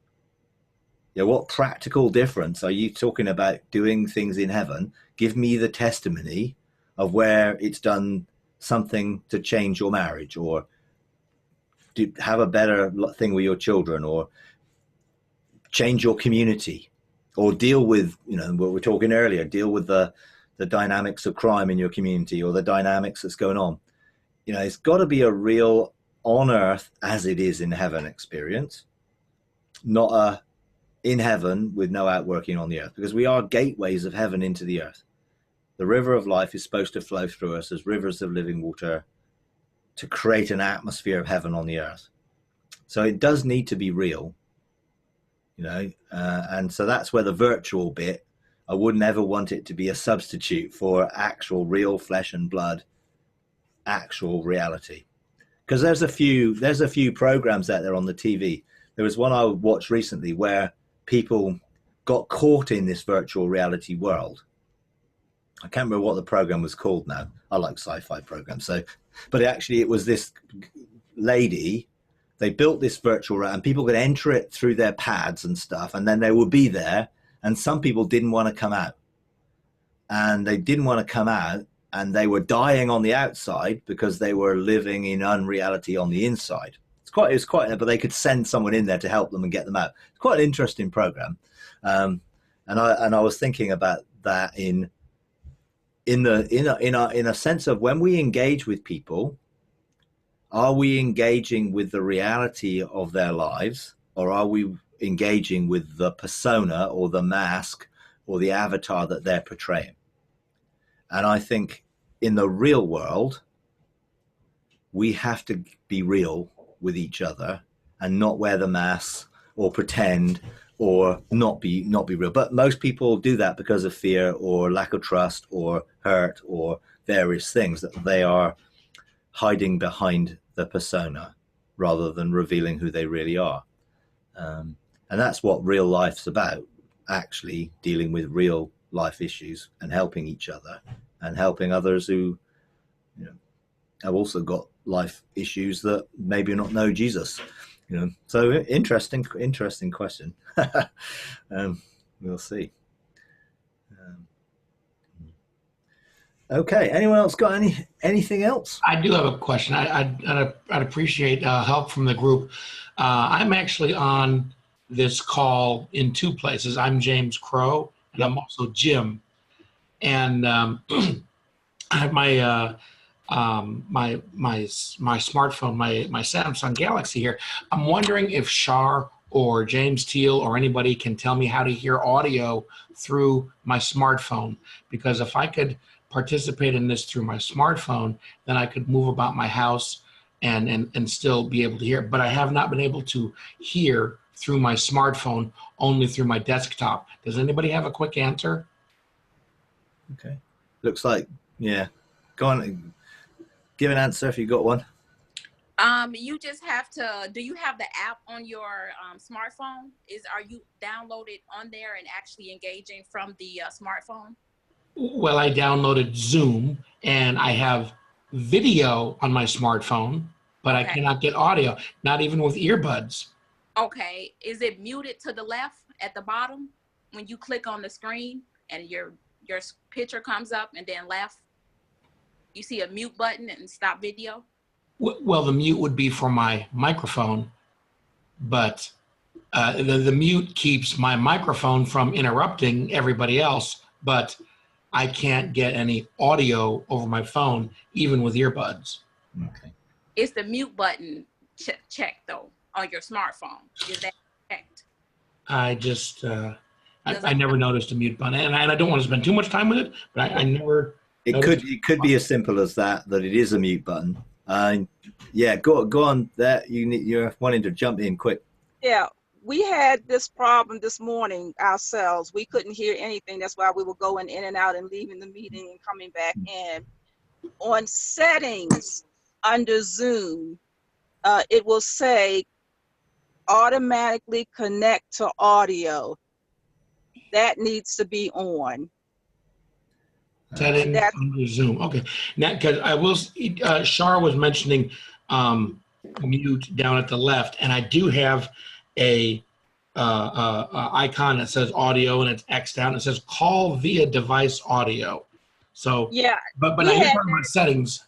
What practical difference are you talking about doing things in heaven? Give me the testimony of where it's done something to change your marriage, or have a better thing with your children, or change your community, or deal with, what we were talking earlier, deal with the dynamics of crime in your community, or the dynamics that's going on. It's got to be a real on earth as it is in heaven experience, not a in heaven with no outworking on the earth, because we are gateways of heaven into the earth. The river of life is supposed to flow through us as rivers of living water to create an atmosphere of heaven on the earth. So it does need to be real, and so that's where the virtual bit, I wouldn't ever want it to be a substitute for actual real flesh and blood, actual reality. Because there's a few programs out there on the TV. There was one I watched recently where people got caught in this virtual reality world. I can't remember what the program was called now. I like sci-fi programs. But it was this lady. They built this virtual reality, and people could enter it through their pads and stuff, and then they would be there. And some people didn't want to come out, and they didn't want to come out. and they were dying on the outside because they were living in unreality on the inside. It's quite, but they could send someone in there to help them and get them out. It's quite an interesting program, and I was thinking about that in a sense of when we engage with people, are we engaging with the reality of their lives, or are we engaging with the persona or the mask or the avatar that they're portraying? And I think in the real world, we have to be real with each other and not wear the masks or pretend or not be real. But most people do that because of fear or lack of trust or hurt or various things, that they are hiding behind the persona rather than revealing who they really are. And that's what real life's about, actually dealing with real life issues and helping each other and helping others who, you know, have also got life issues that maybe not know Jesus, you know. So interesting question. We'll see. Okay, anyone else got anything else? I do have a question. I'd appreciate help from the group. I'm actually on this call in two places. I'm James Crow, and I'm also Jim. And I have my my smartphone, my Samsung Galaxy here. I'm wondering if Shar or James Teal or anybody can tell me how to hear audio through my smartphone, because if I could participate in this through my smartphone, then I could move about my house and still be able to hear. But I have not been able to hear through my smartphone, only through my desktop. Does anybody have a quick answer? Okay, looks like, yeah. Go on, give an answer if you got one. You just have to, do you have the app on your smartphone? Are you downloaded on there and actually engaging from the smartphone? Well, I downloaded Zoom and I have video on my smartphone, but Okay. I cannot get audio, not even with earbuds. Okay, is it muted to the left at the bottom when you click on the screen and your picture comes up, and then left, you see a mute button and stop video? Well, the mute would be for my microphone, but the mute keeps my microphone from interrupting everybody else, but I can't get any audio over my phone, even with earbuds. Okay. Is the mute button checked though on your smartphone? Is that checked? I just, I never noticed a mute button, and I don't want to spend too much time with it, but I never. It could be as simple as that it is a mute button. Yeah, go on there. You're wanting to jump in quick. Yeah, we had this problem this morning ourselves. We couldn't hear anything. That's why we were going in and out and leaving the meeting and coming back in. On settings under Zoom, it will say automatically connect to audio. That needs to be on. Settings under Zoom. Okay. Now, because I will, Shar was mentioning mute down at the left, and I do have a icon that says audio, and it's X'd out, and it says call via device audio. So, yeah, but I hear talking about settings.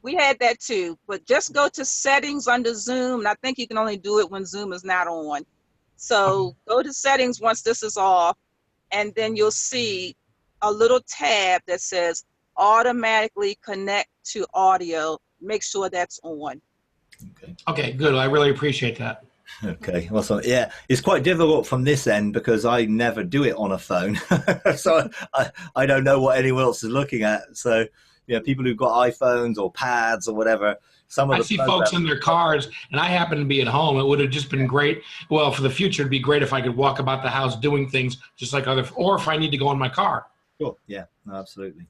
We had that too, but just go to settings under Zoom, and I think you can only do it when Zoom is not on. So go to settings once this is off, and then you'll see a little tab that says automatically connect to audio. Make sure that's on. Okay, good. I really appreciate that. Okay, awesome. Yeah, it's quite difficult from this end because I never do it on a phone. So I don't know what anyone else is looking at. So, you know, people who've got iPhones or pads or whatever, I see folks in their cars, and I happen to be at home. It would have just been great. Well, for the future, it'd be great if I could walk about the house doing things just like or if I need to go in my car. Sure. Yeah, absolutely.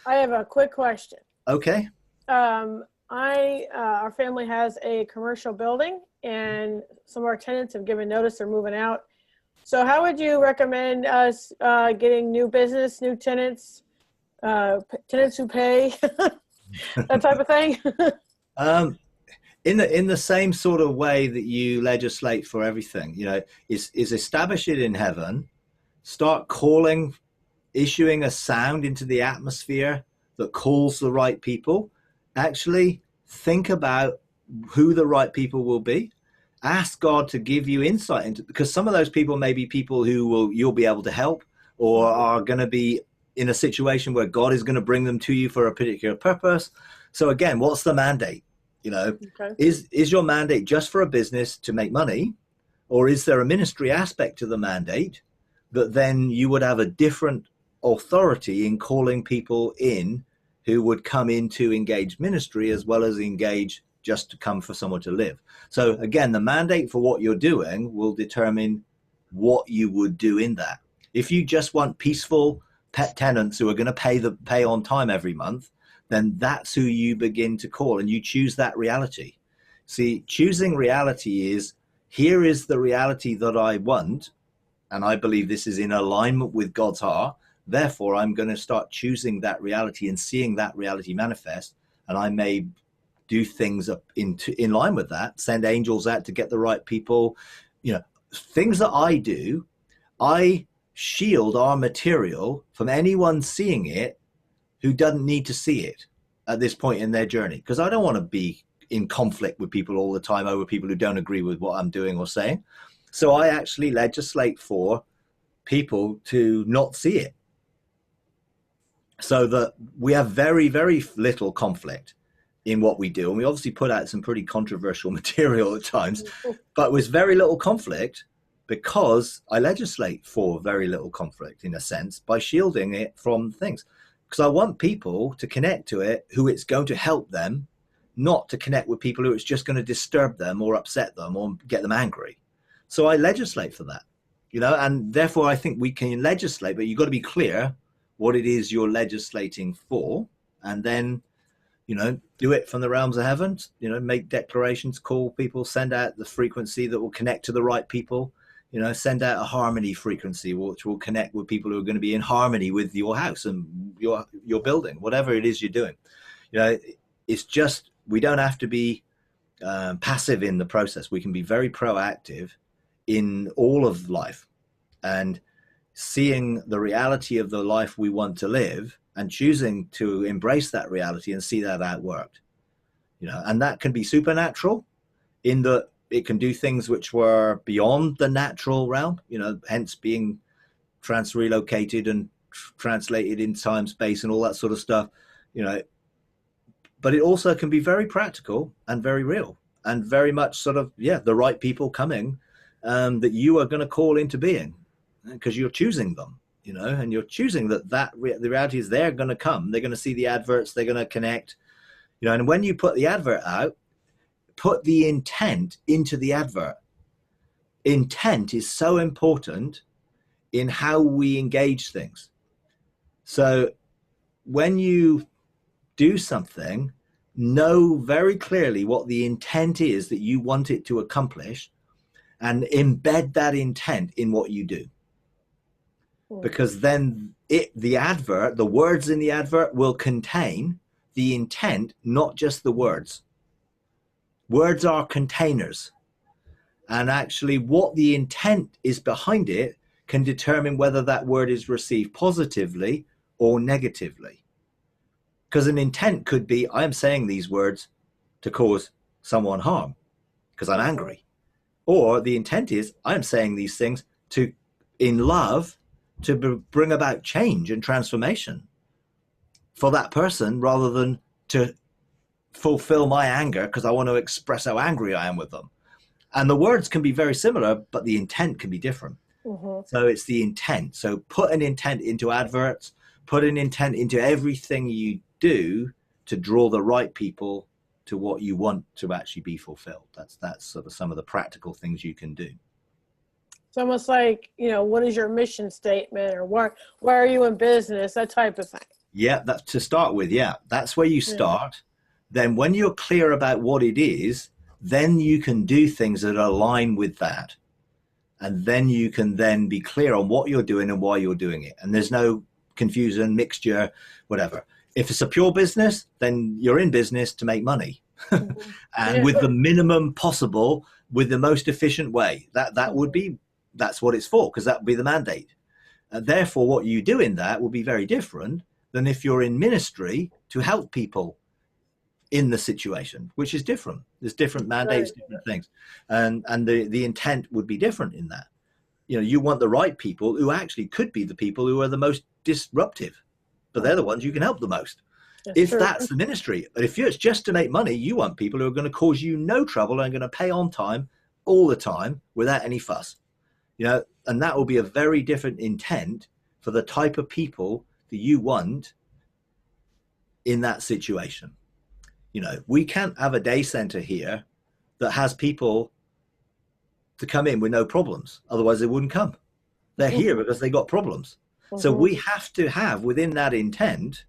I have a quick question. Okay. Our family has a commercial building, and some of our tenants have given notice they're moving out. So how would you recommend us getting new business, new tenants, tenants who pay, that type of thing? In the same sort of way that you legislate for everything, you know, is establish it in heaven, start calling, issuing a sound into the atmosphere that calls the right people, actually think about who the right people will be. Ask God to give you insight into, because some of those people may be people who you'll be able to help, or are going to be in a situation where God is going to bring them to you for a particular purpose. So again, what's the mandate? Okay. Is your mandate just for a business to make money, or is there a ministry aspect to the mandate that then you would have a different authority in calling people in who would come in to engage ministry as well as engage just to come for someone to live? So again, the mandate for what you're doing will determine what you would do in that. If you just want peaceful pet tenants who are going to pay on time every month, then that's who you begin to call, and you choose that reality. See, choosing reality is, here is the reality that I want, and I believe this is in alignment with God's heart. Therefore, I'm going to start choosing that reality and seeing that reality manifest, and I may do things in line with that, send angels out to get the right people. Things that I do, I shield our material from anyone seeing it who doesn't need to see it at this point in their journey, because I don't want to be in conflict with people all the time over people who don't agree with what I'm doing or saying. So I actually legislate for people to not see it, so that we have very, very little conflict in what we do. And we obviously put out some pretty controversial material at times, but with very little conflict, because I legislate for very little conflict, in a sense, by shielding it from things. Because I want people to connect to it who it's going to help them, not to connect with people who it's just going to disturb them or upset them or get them angry. So I legislate for that, and therefore I think we can legislate, but you've got to be clear what it is you're legislating for, and then, do it from the realms of heaven, make declarations, call people, send out the frequency that will connect to the right people, send out a harmony frequency, which will connect with people who are going to be in harmony with your house and your building, whatever it is you're doing. It's just, we don't have to be passive in the process. We can be very proactive in all of life, and seeing the reality of the life we want to live and choosing to embrace that reality and see that outworked. And that can be supernatural in that it can do things which were beyond the natural realm, hence being relocated and translated in time, space, and all that sort of stuff, but it also can be very practical and very real, and very much sort of, the right people coming that you are going to call into being, because you're choosing them, and you're choosing the reality is they're going to come, they're going to see the adverts, they're going to connect, and when you put the advert out, put the intent into the advert. Intent is so important in how we engage things. So when you do something, know very clearly what the intent is that you want it to accomplish, and embed that intent in what you do. Because then the words in the advert will contain the intent, not just the words. Words are containers. And actually what the intent is behind it can determine whether that word is received positively or negatively. Because an intent could be, I am saying these words to cause someone harm because I'm angry. Or the intent is, I am saying these things in love, to bring about change and transformation for that person, rather than to fulfill my anger because I want to express how angry I am with them. And the words can be very similar, but the intent can be different. So it's the intent. So put an intent into adverts, put an intent into everything you do to draw the right people to what you want to actually be fulfilled. That's sort of some of the practical things you can do. It's almost like, what is your mission statement, or why are you in business, that type of thing. Yeah, that's to start with. Yeah, that's where you start. Then when you're clear about what it is, then you can do things that align with that. And then you can then be clear on what you're doing and why you're doing it. And there's no confusion, mixture, whatever. If it's a pure business, then you're in business to make money and with the minimum possible, with the most efficient way. That's what it's for, because that would be the mandate. And therefore, what you do in that will be very different than if you're in ministry to help people in the situation, which is different. There's different mandates, different things. And the intent would be different in that. You know, you want the right people who actually could be the people who are the most disruptive, but they're the ones you can help the most. That's the ministry. But if it's just to make money, you want people who are going to cause you no trouble and are going to pay on time all the time without any fuss. You know, and that will be a very different intent for the type of people that you want in that situation. You know, we can't have a day center here that has people to come in with no problems. Otherwise they wouldn't come. They're here because they got problems. So we have to have within that intent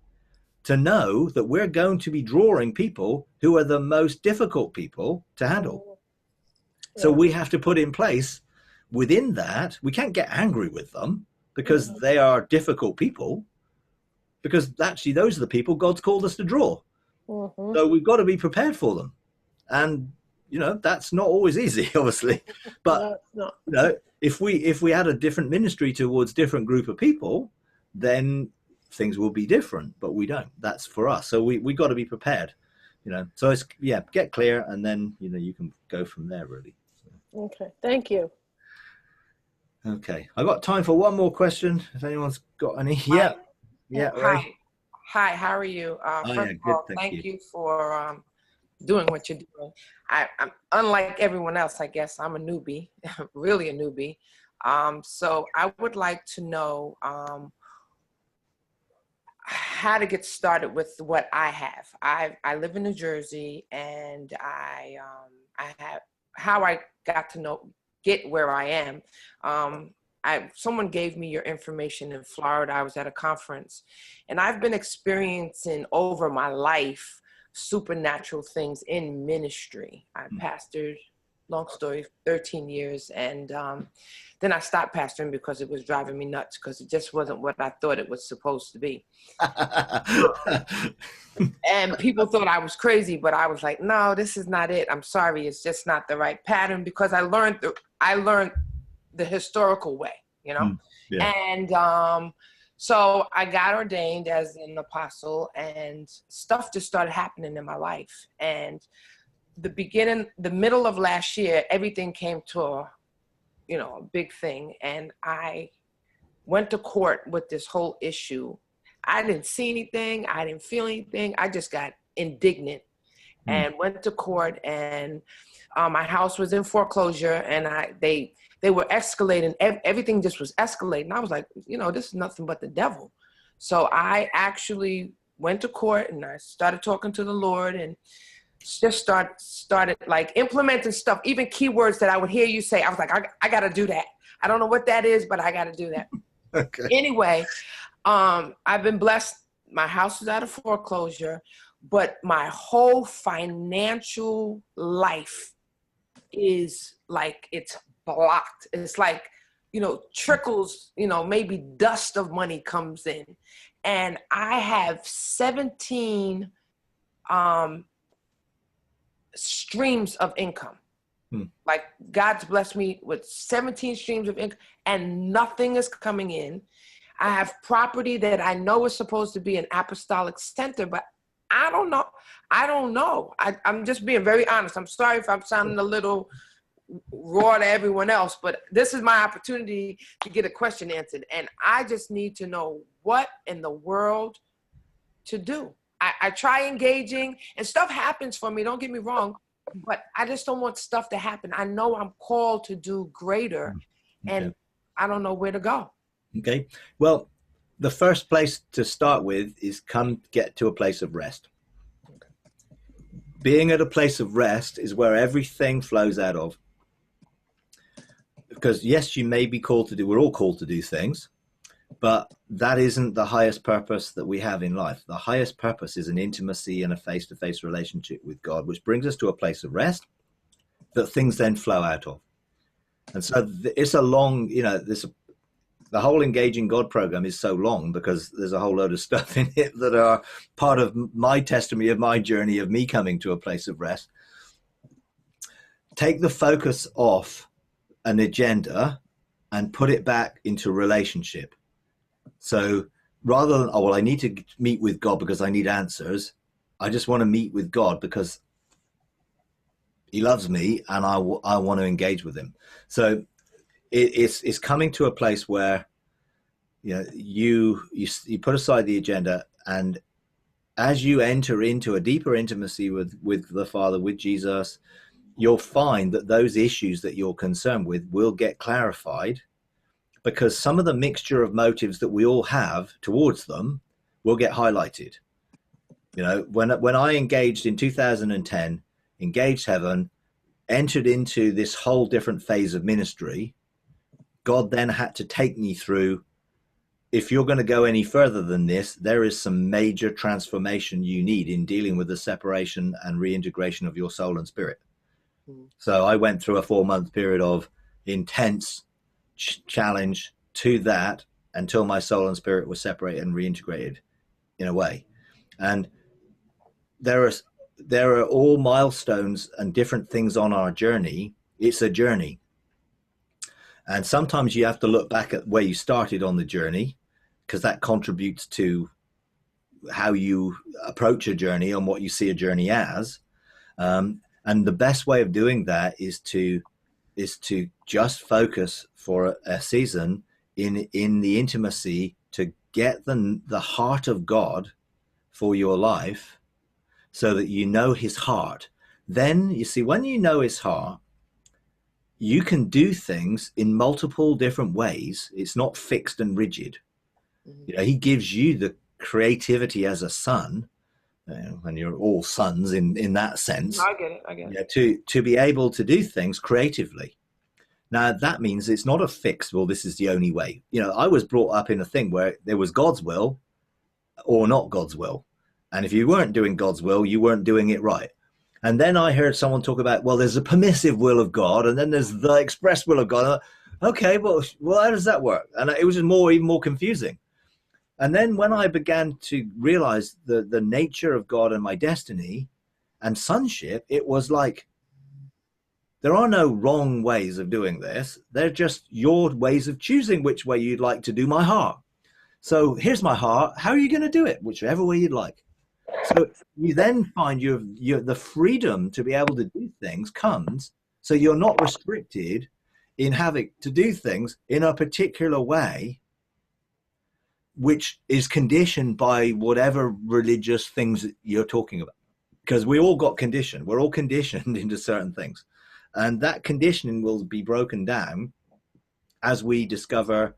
to know that we're going to be drawing people who are the most difficult people to handle. So we have to put in place within that, we can't get angry with them because they are difficult people, because actually those are the people God's called us to draw. So we've got to be prepared for them. And, you know, that's not always easy, obviously. But, you know, if we had a different ministry towards different group of people, then things will be different, but we don't. That's for us. So we got to be prepared, you know. So it's, get clear, and then, you know, you can go from there, really. So. Okay, thank you. Okay, I got time for one more question. If anyone's got any. Hi. Ray. Hi, how are you? First of good, all, thank you for doing what you're doing. I'm unlike everyone else, I guess. I'm a newbie, really a newbie. So I would like to know how to get started with what I have. I live in New Jersey, and I have how I got to get where I am. Someone gave me your information in Florida. I was at a conference, and I've been experiencing over my life supernatural things in ministry. I pastored, long story, 13 years. And then I stopped pastoring because it was driving me nuts, because it just wasn't what I thought it was supposed to be. And people thought I was crazy, but I was like, no, this is not it. I'm sorry. It's just not the right pattern, because I learned the historical way, you know? And so I got ordained as an apostle, and stuff just started happening in my life. And the middle of last year, everything came to a big thing. And I went to court with this whole issue. I didn't see anything. I didn't feel anything. I just got indignant and went to court, and my house was in foreclosure, and they were escalating. Everything just was escalating. I was like, this is nothing but the devil. So I actually went to court, and I started talking to the Lord, and just started like implementing stuff, even keywords that I would hear you say. I was like, I got to do that. I don't know what that is, but I got to do that. Okay. Anyway, I've been blessed. My house is out of foreclosure, but my whole financial life is like, it's blocked. It's like, trickles, maybe dust of money comes in. And I have 17 streams of income. Like, God's blessed me with 17 streams of income, and nothing is coming in. I have property that I know is supposed to be an apostolic center, but I don't know. I'm just being very honest. I'm sorry if I'm sounding a little raw to everyone else, but this is my opportunity to get a question answered. And I just need to know what in the world to do. I try engaging, and stuff happens for me. Don't get me wrong, but I just don't want stuff to happen. I know I'm called to do greater, and I don't know where to go. Okay. Well, the first place to start with is get to a place of rest. Okay. Being at a place of rest is where everything flows out of. Because yes, you may be called to do, we're all called to do things, but that isn't the highest purpose that we have in life. The highest purpose is an intimacy and a face-to-face relationship with God, which brings us to a place of rest that things then flow out of. And so it's a long, the whole Engaging God program is so long because there's a whole load of stuff in it that are part of my testimony of my journey of me coming to a place of rest. Take the focus off an agenda and put it back into relationship. So rather than, oh, well, I need to meet with God because I need answers, I just want to meet with God because he loves me and I want to engage with him. So it's coming to a place where, you know, you put aside the agenda, and as you enter into a deeper intimacy with the Father, with Jesus, you'll find that those issues that you're concerned with will get clarified, because some of the mixture of motives that we all have towards them will get highlighted. You know, when I engaged in 2010, engaged heaven, entered into this whole different phase of ministry, God then had to take me through, if you're going to go any further than this, there is some major transformation you need in dealing with the separation and reintegration of your soul and spirit. So I went through a 4-month period of intense challenge to that until my soul and spirit were separated and reintegrated in a way. And there are all milestones and different things on our journey. It's a journey. And sometimes you have to look back at where you started on the journey, because that contributes to how you approach a journey and what you see a journey as. And the best way of doing that is to just focus for a season in the intimacy to get the heart of God for your life, so that you know his heart. Then you see, when you know his heart, you can do things in multiple different ways. It's not fixed and rigid. You know, he gives you the creativity as a son, when you're all sons in that sense. I get it. Yeah, to be able to do things creatively. Now that means it's not a fixed, well, this is the only way. You know, I was brought up in a thing where there was God's will or not God's will. And if you weren't doing God's will, you weren't doing it right. And then I heard someone talk about, well, there's a permissive will of God, and then there's the express will of God. Okay, well, how does that work? And it was even more confusing. And then when I began to realize the nature of God and my destiny and sonship, it was like, there are no wrong ways of doing this. They're just your ways of choosing which way you'd like to do my heart. So here's my heart. How are you going to do it? Whichever way you'd like. So you then find the freedom to be able to do things comes, so you're not restricted in having to do things in a particular way, which is conditioned by whatever religious things that you're talking about. Because we all got conditioned. We're all conditioned into certain things. And that conditioning will be broken down as we discover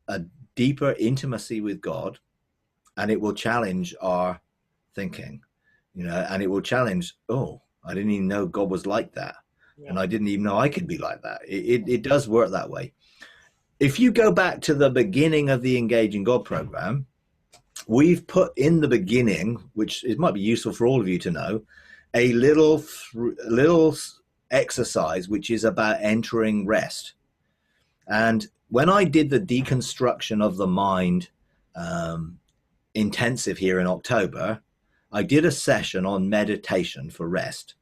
a deeper intimacy with God, and it will challenge our thinking, you know, and it will challenge, oh, I didn't even know God was like that. Yeah. And I didn't even know I could be like that. It does work that way. If you go back to the beginning of the Engaging God program, we've put in the beginning, which it might be useful for all of you to know, a little exercise which is about entering rest. And when I did the deconstruction of the mind intensive here in October, I did a session on meditation for rest.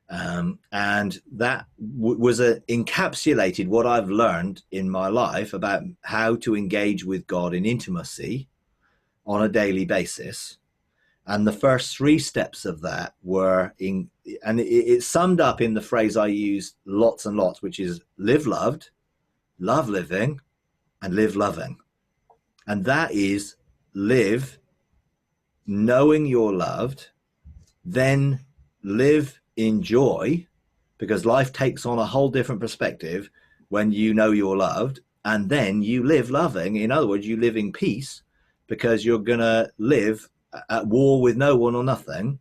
And that was encapsulated what I've learned in my life about how to engage with God in intimacy on a daily basis. And the first 3 steps of that were and it's summed up in the phrase I use lots and lots, which is live loved, love living, and live loving. And that is live knowing you're loved, then live in joy, because life takes on a whole different perspective when you know you're loved, and then you live loving. In other words, you live in peace, because you're going to live at war with no one or nothing.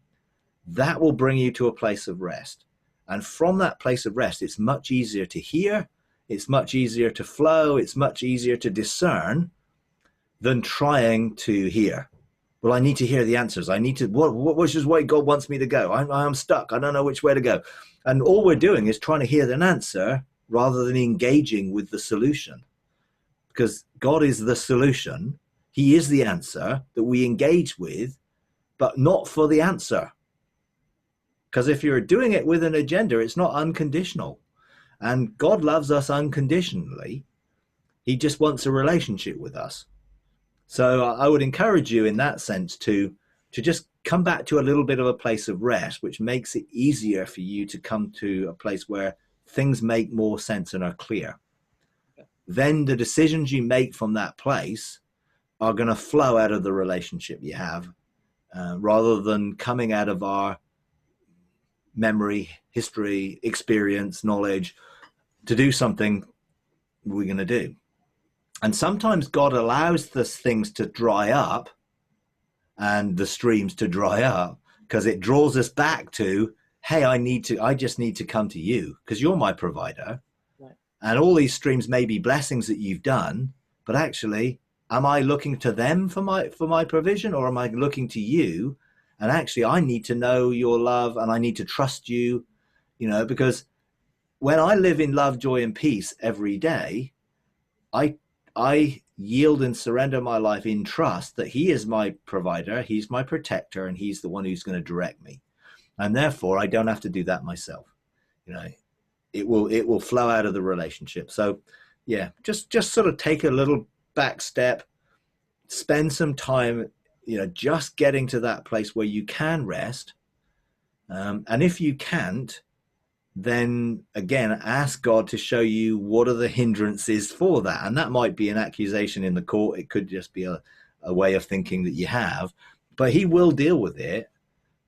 That will bring you to a place of rest. And from that place of rest, it's much easier to hear, it's much easier to flow, it's much easier to discern than trying to hear. Well, I need to hear the answers. I need to, which is way God wants me to go. I'm stuck. I don't know which way to go. And all we're doing is trying to hear an answer rather than engaging with the solution. Because God is the solution. He is the answer that we engage with, but not for the answer. Because if you're doing it with an agenda, it's not unconditional. And God loves us unconditionally. He just wants a relationship with us. So I would encourage you in that sense to just come back to a little bit of a place of rest, which makes it easier for you to come to a place where things make more sense and are clear. Then the decisions you make from that place are going to flow out of the relationship you have, rather than coming out of our memory, history, experience, knowledge to do something we're going to do. And sometimes God allows the things to dry up and the streams to dry up because it draws us back to, hey, I just need to come to you because you're my provider. Right. And all these streams may be blessings that you've done, but actually, am I looking to them for my provision, or am I looking to you? And actually, I need to know your love and I need to trust you, because when I live in love, joy, and peace every day, I yield and surrender my life in trust that he is my provider, he's my protector, and he's the one who's going to direct me. And therefore, I don't have to do that myself. It will flow out of the relationship. So yeah, just sort of take a little back step, spend some time, just getting to that place where you can rest. And if you can't, then again, ask God to show you what are the hindrances for that. And that might be an accusation in the court. It could just be a way of thinking that you have, but he will deal with it,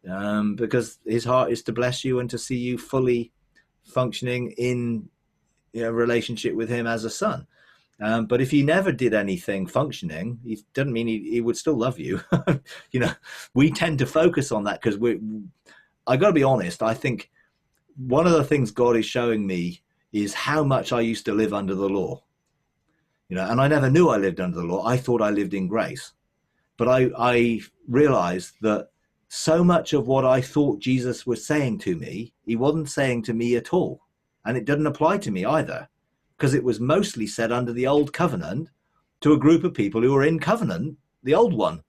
because his heart is to bless you and to see you fully functioning in relationship with him as a son. But if he never did anything functioning, it doesn't mean he would still love you. We tend to focus on that because I got to be honest, I think one of the things God is showing me is how much I used to live under the law, and I never knew I lived under the law. I thought I lived in grace, but I realized that so much of what I thought Jesus was saying to me, he wasn't saying to me at all. And it didn't apply to me either, because it was mostly said under the old covenant to a group of people who were in covenant, the old one.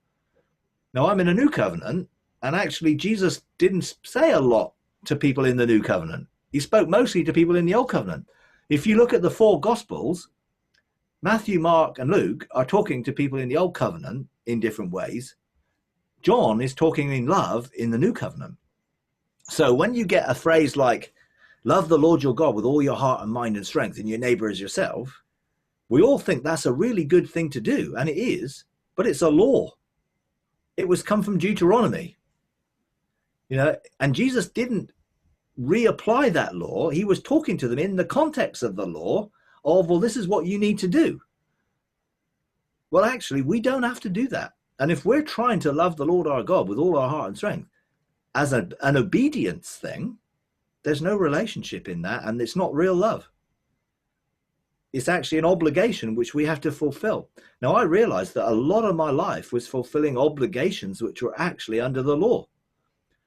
Now I'm in a new covenant, and actually Jesus didn't say a lot to people in the new covenant. He spoke mostly to people in the old covenant. If you look at the four gospels, Matthew, Mark, and Luke are talking to people in the old covenant in different ways. John is talking in love in the new covenant. So when you get a phrase like, love the Lord your God with all your heart and mind and strength, and your neighbor as yourself, we all think that's a really good thing to do, and it is, but it's a law. It was come from Deuteronomy. And Jesus didn't reapply that law. He was talking to them in the context of the law of, well, this is what you need to do. Well, actually, we don't have to do that. And if we're trying to love the Lord our God with all our heart and strength as an obedience thing, there's no relationship in that, and it's not real love. It's actually an obligation which we have to fulfill. Now, I realized that a lot of my life was fulfilling obligations which were actually under the law.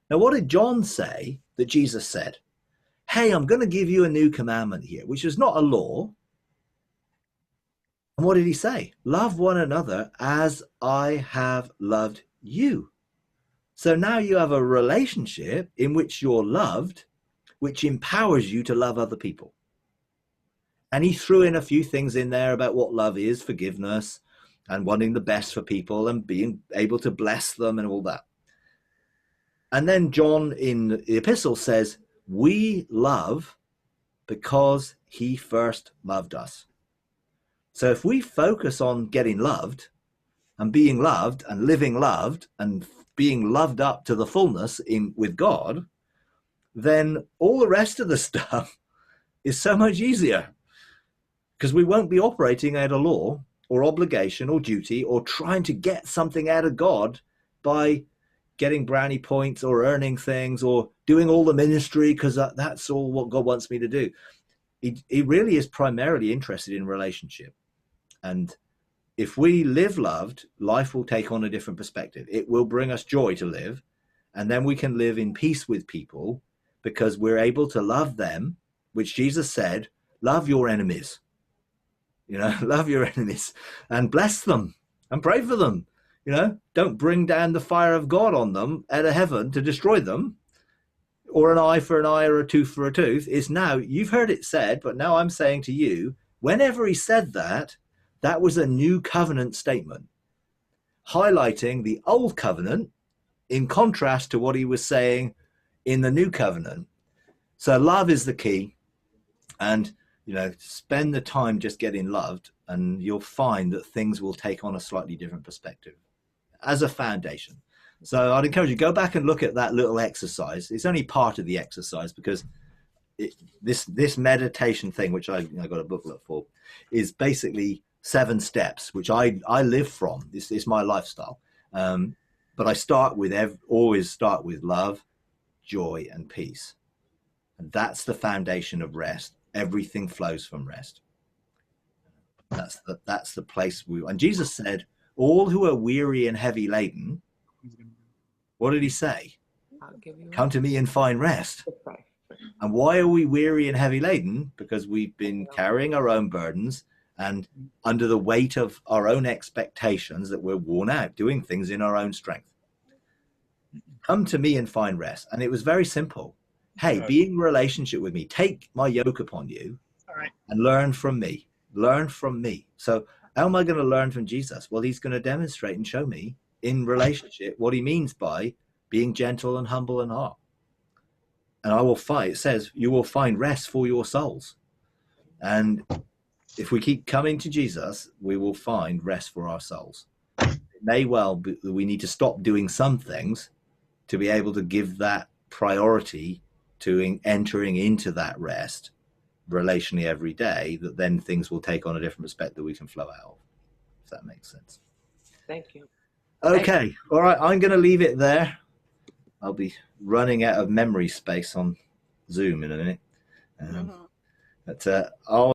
Now, what did John say that Jesus said? Hey, I'm going to give you a new commandment here, which is not a law. And what did he say? Love one another as I have loved you. So now you have a relationship in which you're loved, which empowers you to love other people. And he threw in a few things in there about what love is, forgiveness, and wanting the best for people and being able to bless them and all that. And then John in the epistle says, we love because he first loved us. So if we focus on getting loved and being loved and living loved and being loved up to the fullness with God, then all the rest of the stuff is so much easier, because we won't be operating out of law or obligation or duty or trying to get something out of God by getting brownie points or earning things or doing all the ministry because that's all what God wants me to do. He really is primarily interested in relationship. And if we live loved, life will take on a different perspective. It will bring us joy to live. And then we can live in peace with people because we're able to love them, which Jesus said, love your enemies. Love your enemies and bless them and pray for them. Don't bring down the fire of God on them out of heaven to destroy them, or an eye for an eye or a tooth for a tooth. It's now, you've heard it said, but now I'm saying to you, whenever he said that, that was a new covenant statement. highlighting the old covenant in contrast to what he was saying in the new covenant. So love is the key, and spend the time just getting loved, and you'll find that things will take on a slightly different perspective as a foundation. So I'd encourage you, go back and look at that little exercise. It's only part of the exercise, because this meditation thing, which I got a booklet for, is basically 7 steps, which I live from. This is my lifestyle. But I always start with love, joy, and peace. And that's the foundation of rest. Everything flows from rest. That's the place and Jesus said, all who are weary and heavy laden, what did he say? Come to me and find rest. And why are we weary and heavy laden? Because we've been carrying our own burdens and under the weight of our own expectations, that we're worn out doing things in our own strength. Come to me and find rest. And it was very simple. Hey, be in relationship with me. Take my yoke upon you and learn from me. Learn from me. So how am I going to learn from Jesus? Well, he's going to demonstrate and show me in relationship what he means by being gentle and humble in heart. And I will find, it says, you will find rest for your souls. And if we keep coming to Jesus, we will find rest for our souls. It may well be that we need to stop doing some things to be able to give that priority to entering into that rest relationally every day, that then things will take on a different perspective that we can flow out of, if that makes sense. Thank you. Okay. All right. I'm going to leave it there. I'll be running out of memory space on Zoom in a minute. But I'll